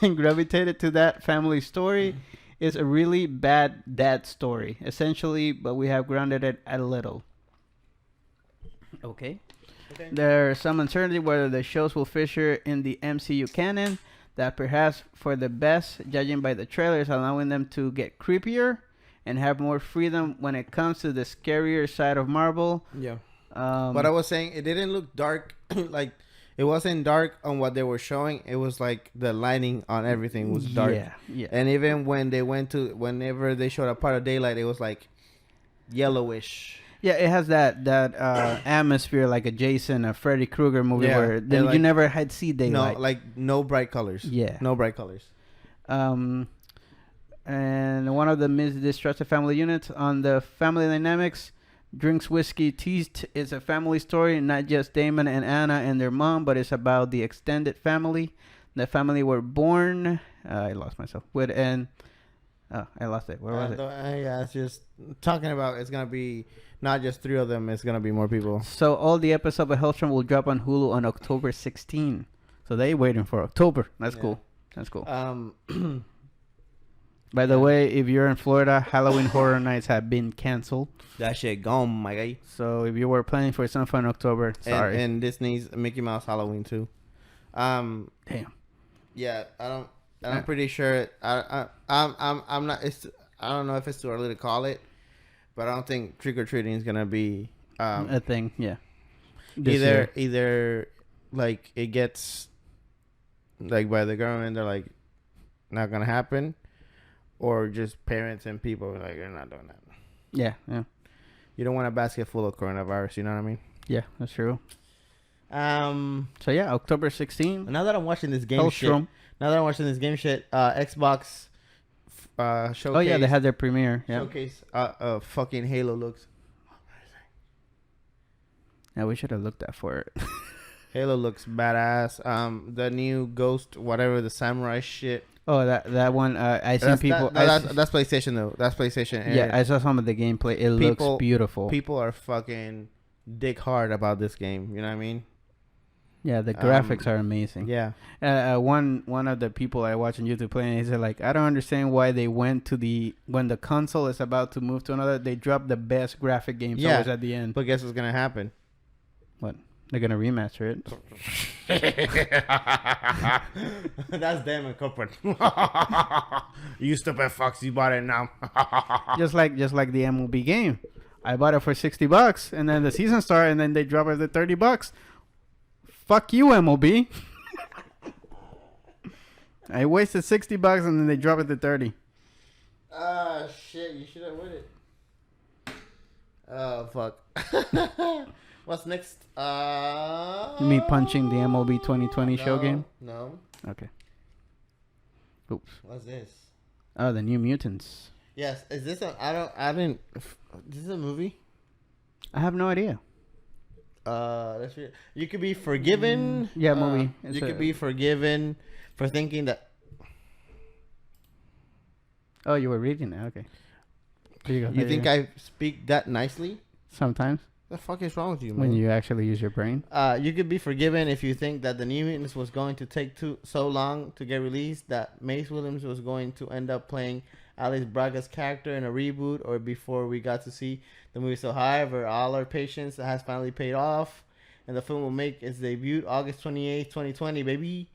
and gravitated to that family story. It's a really bad dad story, essentially, but we have grounded it a little. Okay. There's some uncertainty whether the shows will feature in the MCU canon, that perhaps for the best, judging by the trailers, allowing them to get creepier and have more freedom when it comes to the scarier side of Marvel. Yeah. But I was saying, it didn't look dark. Like, it wasn't dark on what they were showing. It was like the lighting on everything was dark. Yeah. And even when they whenever they showed a part of daylight, it was like yellowish. Yeah, it has that atmosphere like a Jason, a Freddy Krueger movie where then like, you never had seen daylight. No bright colors. Yeah. No bright colors. And one of the mistrusted family units on the family dynamics, drinks whiskey teased, is a family story, not just Damon and Anna and their mom, but it's about the extended family. The family were born. I lost myself. I lost it. Where was it? Yeah, it's just talking about it's gonna be not just 3 of them. It's gonna be more people. So all the episodes of Hellstrom will drop on Hulu on October 16. So they waiting for October. That's cool. That's cool. By the way, if you're in Florida, Halloween Horror Nights have been canceled. That shit gone, my guy. So if you were planning for something in October, sorry. And Disney's Mickey Mouse Halloween too. Damn. Yeah, I'm pretty sure. I'm not. I don't know if it's too early to call it, but I don't think trick or treating is gonna be a thing. Yeah. Either like it gets like by the government, they're like not gonna happen, or just parents and people are like, they're not doing that. Yeah. You don't want a basket full of coronavirus. You know what I mean? Yeah, that's true. So yeah, October 16th. Now that I'm watching this game shit. Xbox showcase. Oh yeah, they had their premiere. Yeah. Showcase. Fucking Halo looks. Yeah, we should have looked at for it. Halo looks badass. The new Ghost, whatever the samurai shit. Oh, that one. I seen people. That's PlayStation though. That's PlayStation. Yeah, I saw some of the gameplay. It looks beautiful. People are fucking dick hard about this game. You know what I mean? Yeah, the graphics are amazing. Yeah. One of the people I watch on YouTube playing, he said like, I don't understand why they went to when the console is about to move to another, they drop the best graphic games always at the end. But guess what's gonna happen? What? They're gonna remaster it. That's them and corporate. You stupid fucks! You bought it now. just like the MLB game. I bought it for $60, and then the season started, and then they drop it at $30. Fuck you, MLB. I wasted $60, and then they drop it to $30. Shit! You should have won it. Oh fuck. What's next? Me punching the MLB 2020 show game? No. Okay. Oops. What's this? Oh, the New Mutants. Yes. Is this This is a movie? I have no idea. That's weird. You could be forgiven. Yeah, movie. You could be forgiven for thinking that. Oh, you were reading it. Okay. There you go. You think I speak that nicely? Sometimes. The fuck is wrong with you, man? When you actually use your brain. You could be forgiven if you think that the New Mutants was going to take so long to get released that Mace Williams was going to end up playing Alice Braga's character in a reboot, or before we got to see the movie. So, however, all our patience has finally paid off, and the film will make its debut August 28th, 2020, baby.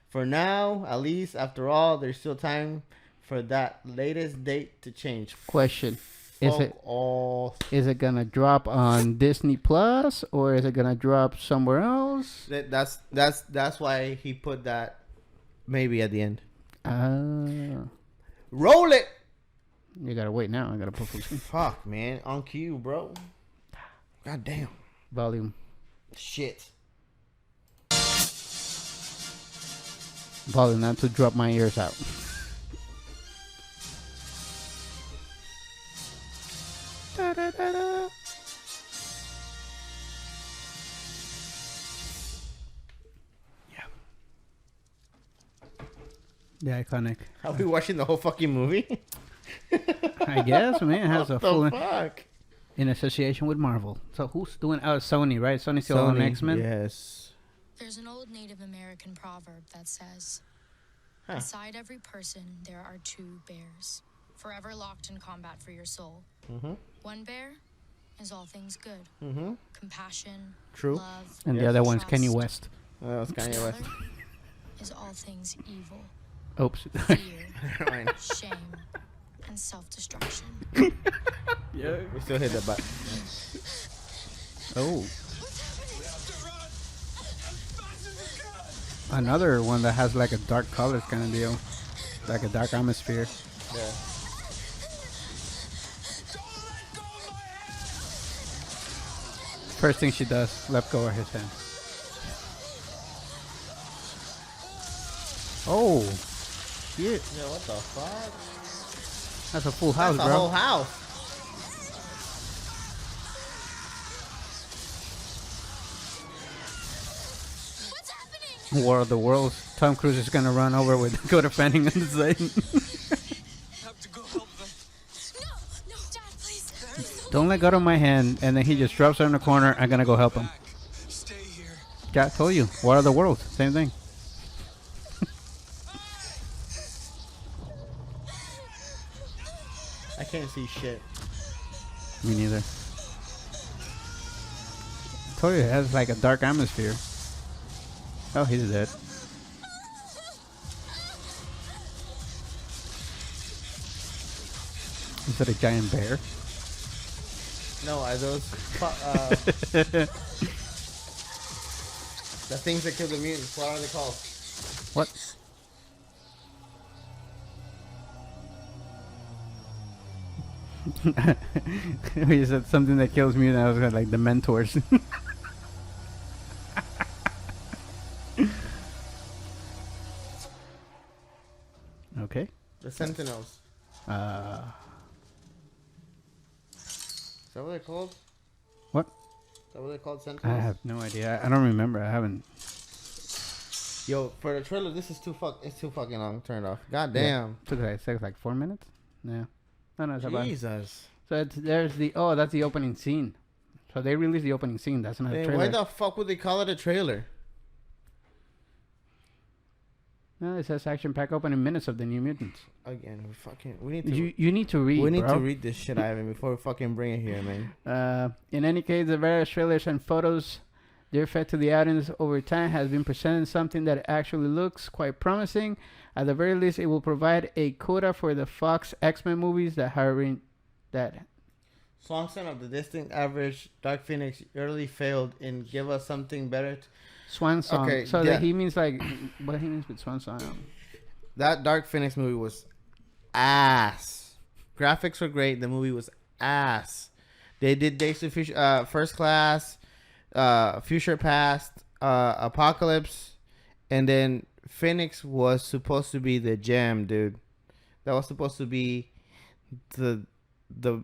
For now, at least, after all, there's still time for that latest date to change. Question. Is it gonna drop on Disney Plus, or is it gonna drop somewhere else? That's why he put that maybe at the end. Roll it. You gotta wait now. I gotta put full screen. Fuck, man, on cue, bro. God damn. Volume. Shit. Volume, not to drop my ears out. Da-da-da-da. The iconic. Are we watching the whole fucking movie? I guess, man. It has What a full the fuck? in association with Marvel. So who's doing? Oh, Sony, right? Sony's still on X-Men. Yes. There's an old Native American proverb that says, Huh. inside every person, there are two bears, forever locked in combat for your soul. Mm-hmm. One bear is all things good. Mm-hmm. Compassion, True. love, And the Yes. other one's Trust. Kanye West. That was the Kanye West. other is all things evil, Oops. fear, Right. shame, and self-destruction. Yeah. We still hit the button. Oh. Another one that has like a dark color kind of deal. Like a dark atmosphere. Yeah. First thing she does, let go of his hand. Oh. Shit. Yeah, what the fuck? That's a full house, That's the bro. whole house. What's happening? War of the Worlds. Tom Cruise is gonna run over with Dakota Fanning on the side. Have to go help them. No, Dad, please. Don't let go of my hand, and then he just drops her in the corner. I'm gonna go help him. Stay here. Yeah, I told you. War of the Worlds. Same thing. I can't see shit. Me neither. I told you it has like a dark atmosphere. Oh, he's dead. Is it a giant bear? No, are those the things that kill the mutants? What are they called? What? You said something that kills me, and I was like the mentors. Okay. The Sentinels. Uh, Is that what they're called? What? Is that what they're called? I Sentinels? have no idea. I don't remember. I haven't. Yo, for the trailer, this is it's too fucking long. Turn it off. God damn. Took like 4 minutes. Yeah. No, it's about. Jesus. So there's the that's the opening scene. So they released the opening scene. That's not a Hey, trailer. why the fuck would they call it a trailer? No, it says action pack opening minutes of the New Mutants. Again, we need to. You need to read. we need bro. to read this shit, Ivan, before we fucking bring it here, man. In any case, the various trailers and photos, their effect to the audience over time has been presenting something that actually looks quite promising. At the very least, it will provide a coda for the Fox X-Men movies that Swanson of the distant average, Dark Phoenix early failed in give us something better. Swan Song. Okay, So yeah. that he means like what he means with Swan Song. That Dark Phoenix movie was ass. Graphics were great. The movie was ass. They did Days of Future, First Class. Future Past, Apocalypse, and then Phoenix was supposed to be the gem, dude. That was supposed to be the the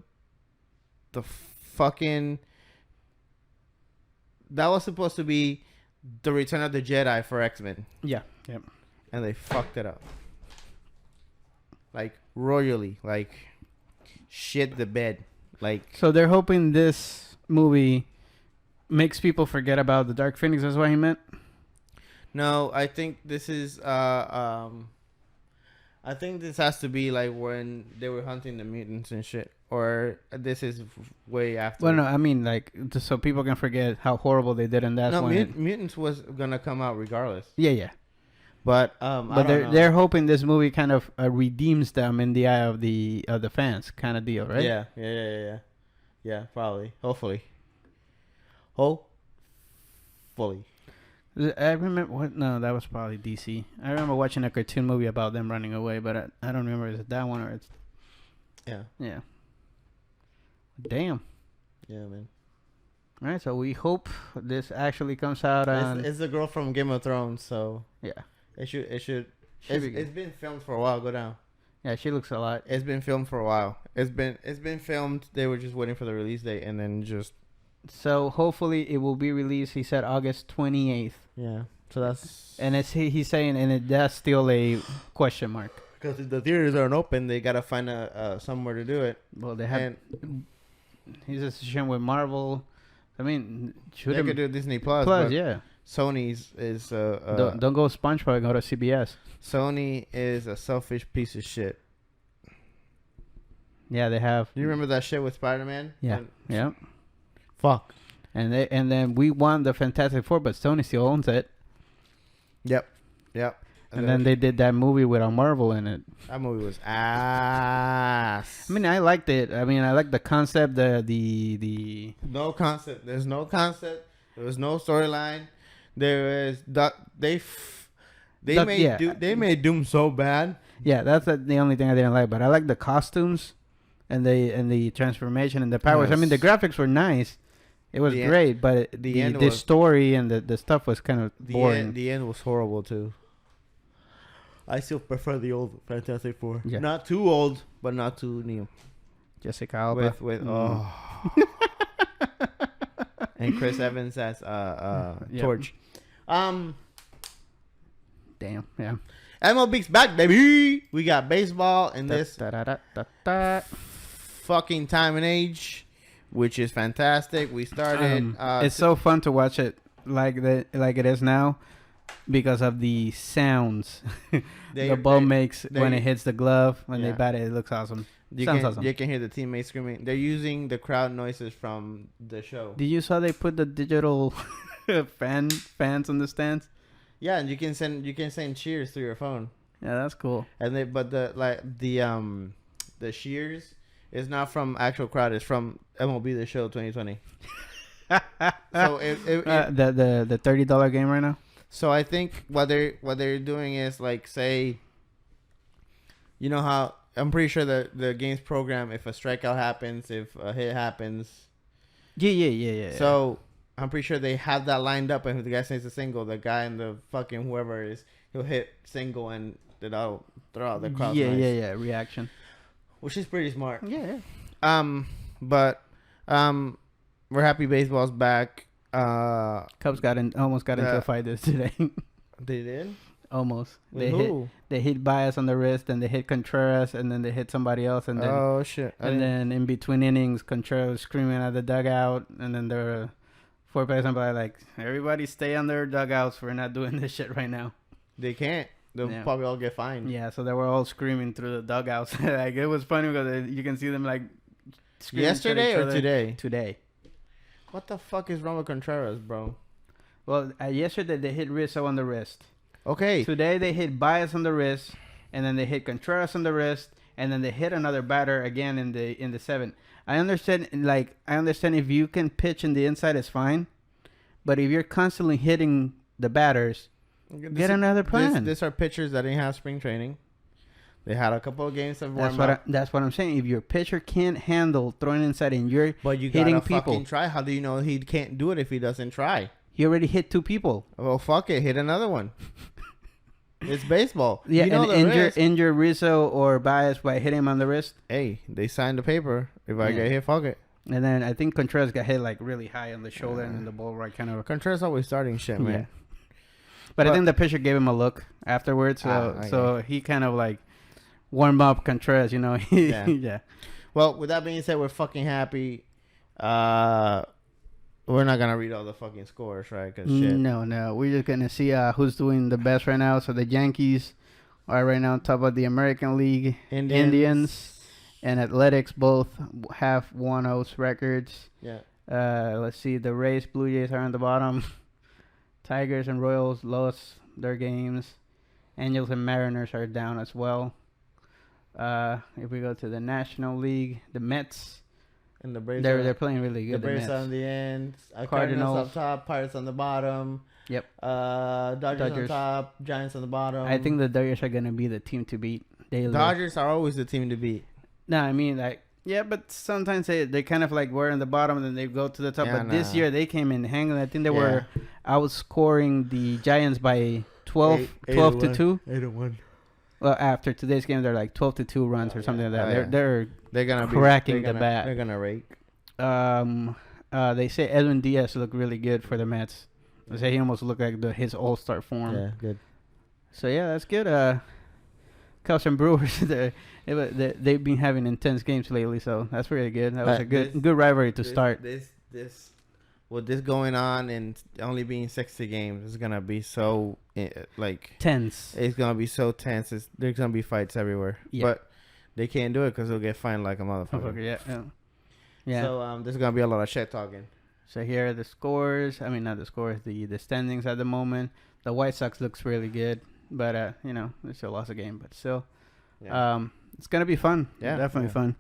the fucking. That was supposed to be the Return of the Jedi for X-Men, Yeah. Yep. and they fucked it up. Like royally, like shit the bed, like. So they're hoping this movie makes people forget about the Dark Phoenix. That's what he meant. No, I think this is I think this has to be like when they were hunting the mutants and shit, or this is way after. Well, no, I mean like just so people can forget how horrible they did, and that's no, when. mutants was gonna come out regardless. Yeah, yeah. But But they're hoping this movie kind of redeems them in the eye of the fans, kind of deal, right? Yeah, probably, hopefully. I remember what? No, that was probably DC. I remember watching a cartoon movie about them running away, but I don't remember is it that one or it's yeah. Damn. Yeah, man. All right, so we hope this actually comes out on. It's the girl from Game of Thrones, so Yeah. it should. Should be good. It's been filmed for a while. Go down. Yeah, she looks a lot. It's been filmed for a while. It's been filmed. They were just waiting for the release date, and then just So hopefully it will be released. He said August 28th, yeah. So that's and he's saying, and that's still a question mark. because the theaters aren't open. They gotta find somewhere to do it. Well, they have. And He's associated with Marvel. I mean, should they could do Disney Plus. Plus, but yeah. Sony's is Don't go SpongeBob. Go to CBS. Sony is a selfish piece of shit. Yeah, they have. Do you remember that shit with Spider-Man? Yeah, yeah. Fuck. And then we won the Fantastic Four, but Sony still owns it. Yep. And then they did that movie with a Marvel in it. That movie was ass. I mean, I liked it. I mean, I like the concept. The No concept. There's no concept. There was no storyline. There is they made Doom so bad. yeah, that's the only thing I didn't like. But I like the costumes, and the transformation and the powers. I mean, the graphics were nice. It was great, but the story and the stuff was kind of boring. The end was horrible too. I still prefer the old Fantastic Four. Yeah. Not too old, but not too new. Jessica Alba and Chris Evans as Torch. Damn, yeah. MLB's back, baby. We got baseball in this Da-da-da-da-da. fucking time and age, which is fantastic. We started. It's so fun to watch it like it is now because of the sounds the ball makes when it hits the glove. When they bat it, it looks awesome. Sounds awesome. You can hear the teammates screaming. They're using the crowd noises from the show. Did you saw they put the digital fans on the stands? Yeah, and you can send cheers through your phone. Yeah, that's cool. And the cheers is not from actual crowd. It's from MLB The Show 2020. So the $30 game right now. So I think what they're doing is like, say, you know how I'm pretty sure that the game's program, if a strikeout happens, if a hit happens. Yeah. So I'm pretty sure they have that lined up, and if the guy says a single, the guy and the fucking whoever it is, he'll hit single, and that'll throw out the crowd. Yeah. Reaction. Which is pretty smart. Yeah. But we're happy baseball's back. Cubs almost got into a fight this today. They did? Almost. With who? They hit Baez on the wrist, and they hit Contreras, and then they hit somebody else, and then oh shit! Then in between innings, Contreras was screaming at the dugout, and then there were four players like, everybody stay on their dugouts. We're not doing this shit right now. They can't. They'll probably all get fined. Yeah, so they were all screaming through the dugouts. Like, it was funny because you can see them like screaming. Yesterday or today? Today. What the fuck is wrong with Contreras, bro? Well, yesterday they hit Rizzo on the wrist. Okay. Today they hit Baez on the wrist, and then they hit Contreras on the wrist, and then they hit another batter again in the seventh. I understand if you can pitch in the inside, it's fine, but if you're constantly hitting the batters, get another plan. These are pitchers that didn't have spring training. They had a couple of games of That's warm up. that's what I'm saying. If your pitcher can't handle throwing inside and you're But you hitting gotta people, fucking try. How do you know he can't do it if he doesn't try? he already hit 2 people. Well, fuck it. Hit another one. It's baseball. Yeah, you know and the risk. injure Rizzo or Baez by hitting him on the wrist. Hey, they signed the paper. If I Yeah. get hit, fuck it. And then I think Contreras got hit like really high on the shoulder and then the ball right kind of. Contreras always starting shit, man. Yeah. But I think the pitcher gave him a look afterwards, so okay. he kind of like warmed up Contreras, you know. Yeah. Yeah. Well, with that being said, we're fucking happy. We're not gonna read all the fucking scores, right? Cause shit. No, we're just gonna see who's doing the best right now. So the Yankees are right now on top of the American League. Indians and Athletics both have 1-0 records. Yeah. Let's see, the Rays, Blue Jays are on the bottom. Tigers and Royals lost their games. Angels and Mariners are down as well. If we go to the National League, the Mets, And the Braves. they're playing really the good. Braves Mets. on the end. Cardinals Cardinals up top. Pirates on the bottom. Yep. Dodgers on Dodgers. top. Giants on the bottom. I think the Dodgers are gonna be the team to beat. Dodgers are always the team to beat. No, I mean like yeah, but sometimes they kind of like were in the bottom and then they go to the top. Yeah, but this year they came in hanging. I think they Yeah. were outscoring the Giants by 12 Eight to 2. 8-1. Well, after today's game, they're like 12 to 2 runs or something like that. Oh, yeah. They're They're gonna cracking they're the gonna, bat. They're gonna rake. They say Edwin Diaz looked really good for the Mets. They say he almost looked like his all-star form. Yeah, good. So yeah, that's good. Cubs and Brewers, they've been having intense games lately, so that's really good. That was a good rivalry to start. This with this going on and only being 60 games, it's gonna be so like Tense. it's gonna be so tense. There's gonna be fights everywhere. Yeah. But they can't do it because they'll get fined like a motherfucker. Yeah. So there's gonna be a lot of shit talking. So here are the scores. I mean, not the scores, the standings at the moment. The White Sox looks really good, but they still lost a game, but still, it's gonna be fun. Yeah, Definitely yeah. fun.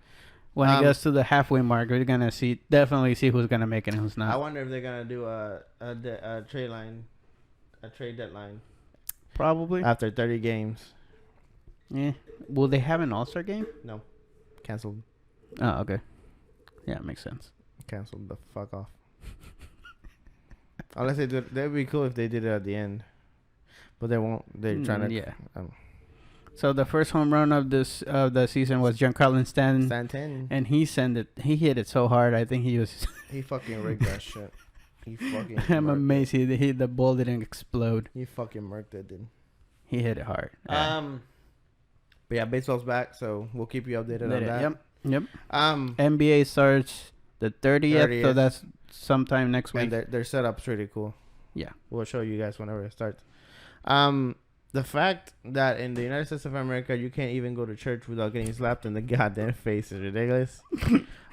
When it gets to the halfway mark, we're gonna definitely see who's gonna make it and who's not. I wonder if they're gonna do a trade deadline Probably. after 30 games. Yeah. Will they have an All-Star game? No, canceled. Oh, okay. Yeah, makes sense. Canceled the fuck off. Unless they do, that'd be cool if they did it at the end, but they won't. They're trying to. Yeah. So the first home run of the season was Giancarlo Stanton, and he hit it so hard. I think he fucking rigged that shit. He fucking. I'm murked amazed the ball didn't explode. He fucking murked it, dude. He hit it hard. Yeah. But yeah, baseball's back, so we'll keep you updated on that. Yep. NBA starts the 30th, so that's sometime next week. And their setup's pretty cool. Yeah. We'll show you guys whenever it starts. The fact that in the United States of America you can't even go to church without getting slapped in the goddamn face is ridiculous.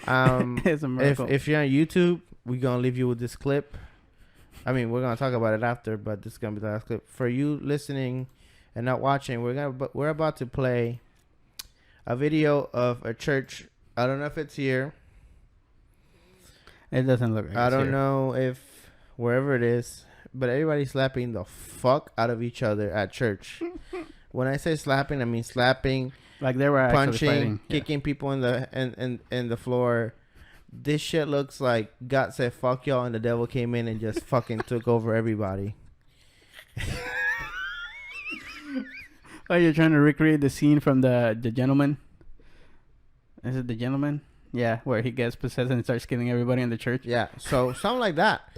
It's a miracle. If you're on YouTube, we're gonna leave you with this clip. I mean, we're gonna talk about it after, but this is gonna be the last clip. For you listening and not watching, we're about to play a video of a church. I don't know if it's here. It doesn't look like I it's don't here. know if wherever it is, but everybody's slapping the fuck out of each other at church. When I say slapping, I mean slapping, Like they were actually punching, fighting. kicking people in the floor. This shit looks like God said fuck y'all and the devil came in and just fucking took over everybody. Oh, you're trying to recreate the scene from the gentleman? Is it the gentleman? Yeah, where he gets possessed and starts killing everybody in the church. Yeah, so something like that.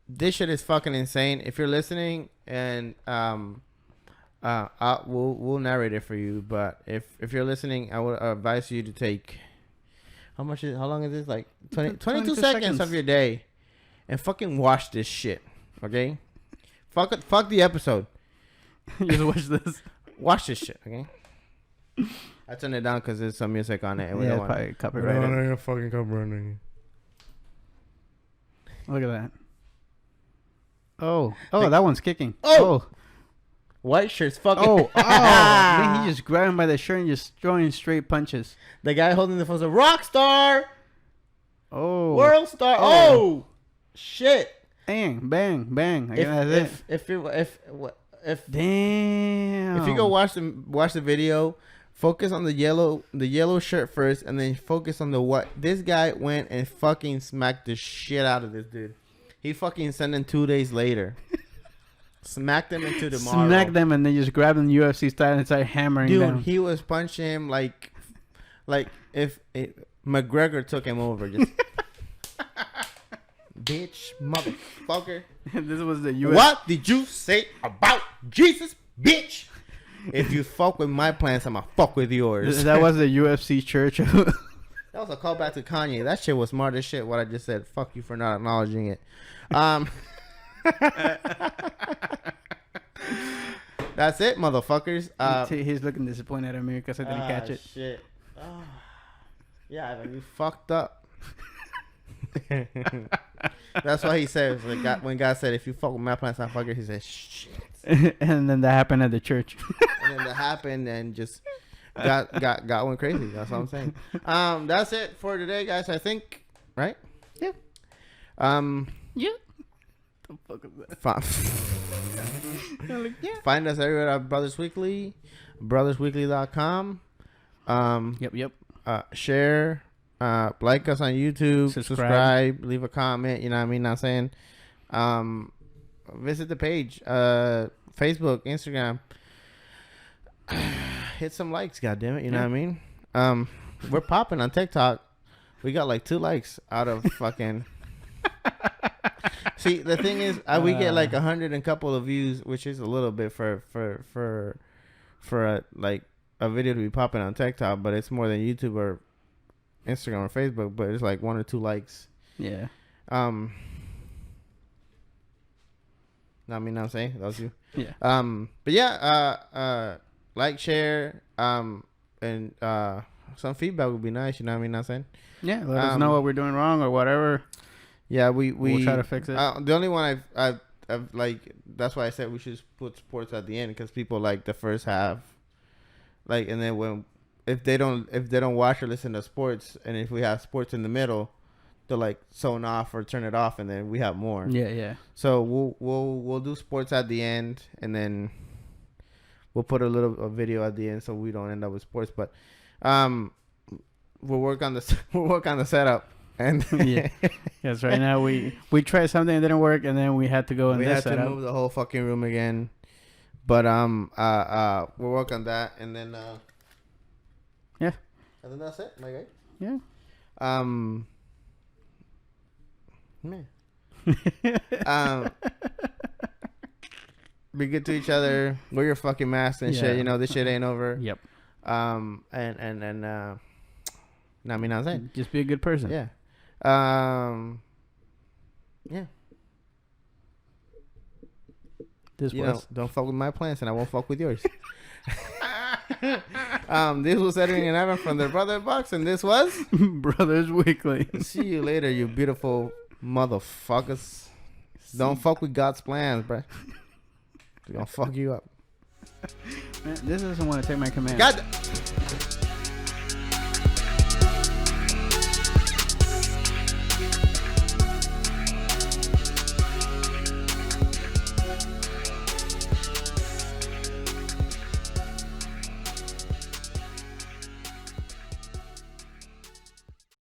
This shit is fucking insane. If you're listening, and we'll narrate it for you. But if you're listening, I would advise you to take how long is this? Like 22 seconds of your day, and fucking watch this shit. Okay, fuck the episode. Just watch this. Watch this shit. Okay. I turned it down because there's some music on it. And we Yeah, don't it's want probably copyrighted. fucking copyrighted. Look at that. Oh, that one's kicking. Oh! White shirts fucking. Man, he just grabbed him by the shirt and just throwing straight punches. The guy holding the phone said, "Rock star, Oh, world star." Oh. Oh, shit! bang, bang, bang. I guess that's it. Damn. If you go watch the video, focus on the yellow shirt first, and then focus on the what. This guy went and fucking smacked the shit out of this dude. He fucking sent him 2 days later. Smacked him into tomorrow. Smack them and then just grab them UFC style and start hammering Dude, them. he was punching him like if McGregor took him over. Just bitch, motherfucker. This was the UFC. What did you say about Jesus, bitch? If you fuck with my plans, I'ma fuck with yours. That was the UFC church. That was a callback to Kanye. That shit was smart as shit. What I just said. Fuck you for not acknowledging it. That's it, motherfuckers. He's looking disappointed at me because I didn't catch it. Shit. Yeah, Ivan, you fucked up. That's why he said when God said, "If you fuck with my plans, I fuck you." He said, "Shit." And then that happened at the church. And then that happened and just got went crazy. That's what I'm saying. That's it for today, guys. I think, right? Yeah. Yeah. The fuck is that? Yeah. Find us everywhere at Brothers Weekly, brothersweekly.com. Yep. Share, like us on YouTube, subscribe, leave a comment. You know what I mean? Not saying. Visit the page, Facebook, Instagram. Hit some likes, goddammit. You know what I mean? We're popping on TikTok. We got like 2 likes out of fucking. See, the thing is, we get like 100 and couple of views, which is a little bit for like a video to be popping on TikTok, but it's more than YouTube or Instagram or Facebook. But it's like 1 or 2 likes. Yeah. I mean, what I'm saying that was you. Yeah. But yeah, like, share, and some feedback would be nice. You know what I mean? What I'm saying. Yeah. Let us know what we're doing wrong or whatever. Yeah, we'll try to fix it. The only one I've like, that's why I said we should put sports at the end, because people like the first half, like, and then if they don't watch or listen to sports, and if we have sports in the middle, they'll like zone off or turn it off, and then we have more. Yeah. So we'll do sports at the end, and then we'll put a video at the end, so we don't end up with sports. But we'll work on the setup. And yeah, yes. Right now we tried something that didn't work, and then we had to go in this setup. We had to move the whole fucking room again. But we'll work on that, and then yeah. I think that's it, my guy. Yeah. Man. Be good to each other. Wear your fucking mask and shit. You know this shit ain't over. Yep. I mean, I'm saying, just be a good person. Yeah. Yeah. This don't fuck with my plans, and I won't fuck with yours. This was Edwin and Evan from the Brother Box, and this was Brothers Weekly. See you later, you beautiful motherfuckers. Don't fuck with God's plans, bro. They're gonna fuck you up. Man, this doesn't want to take my command. God.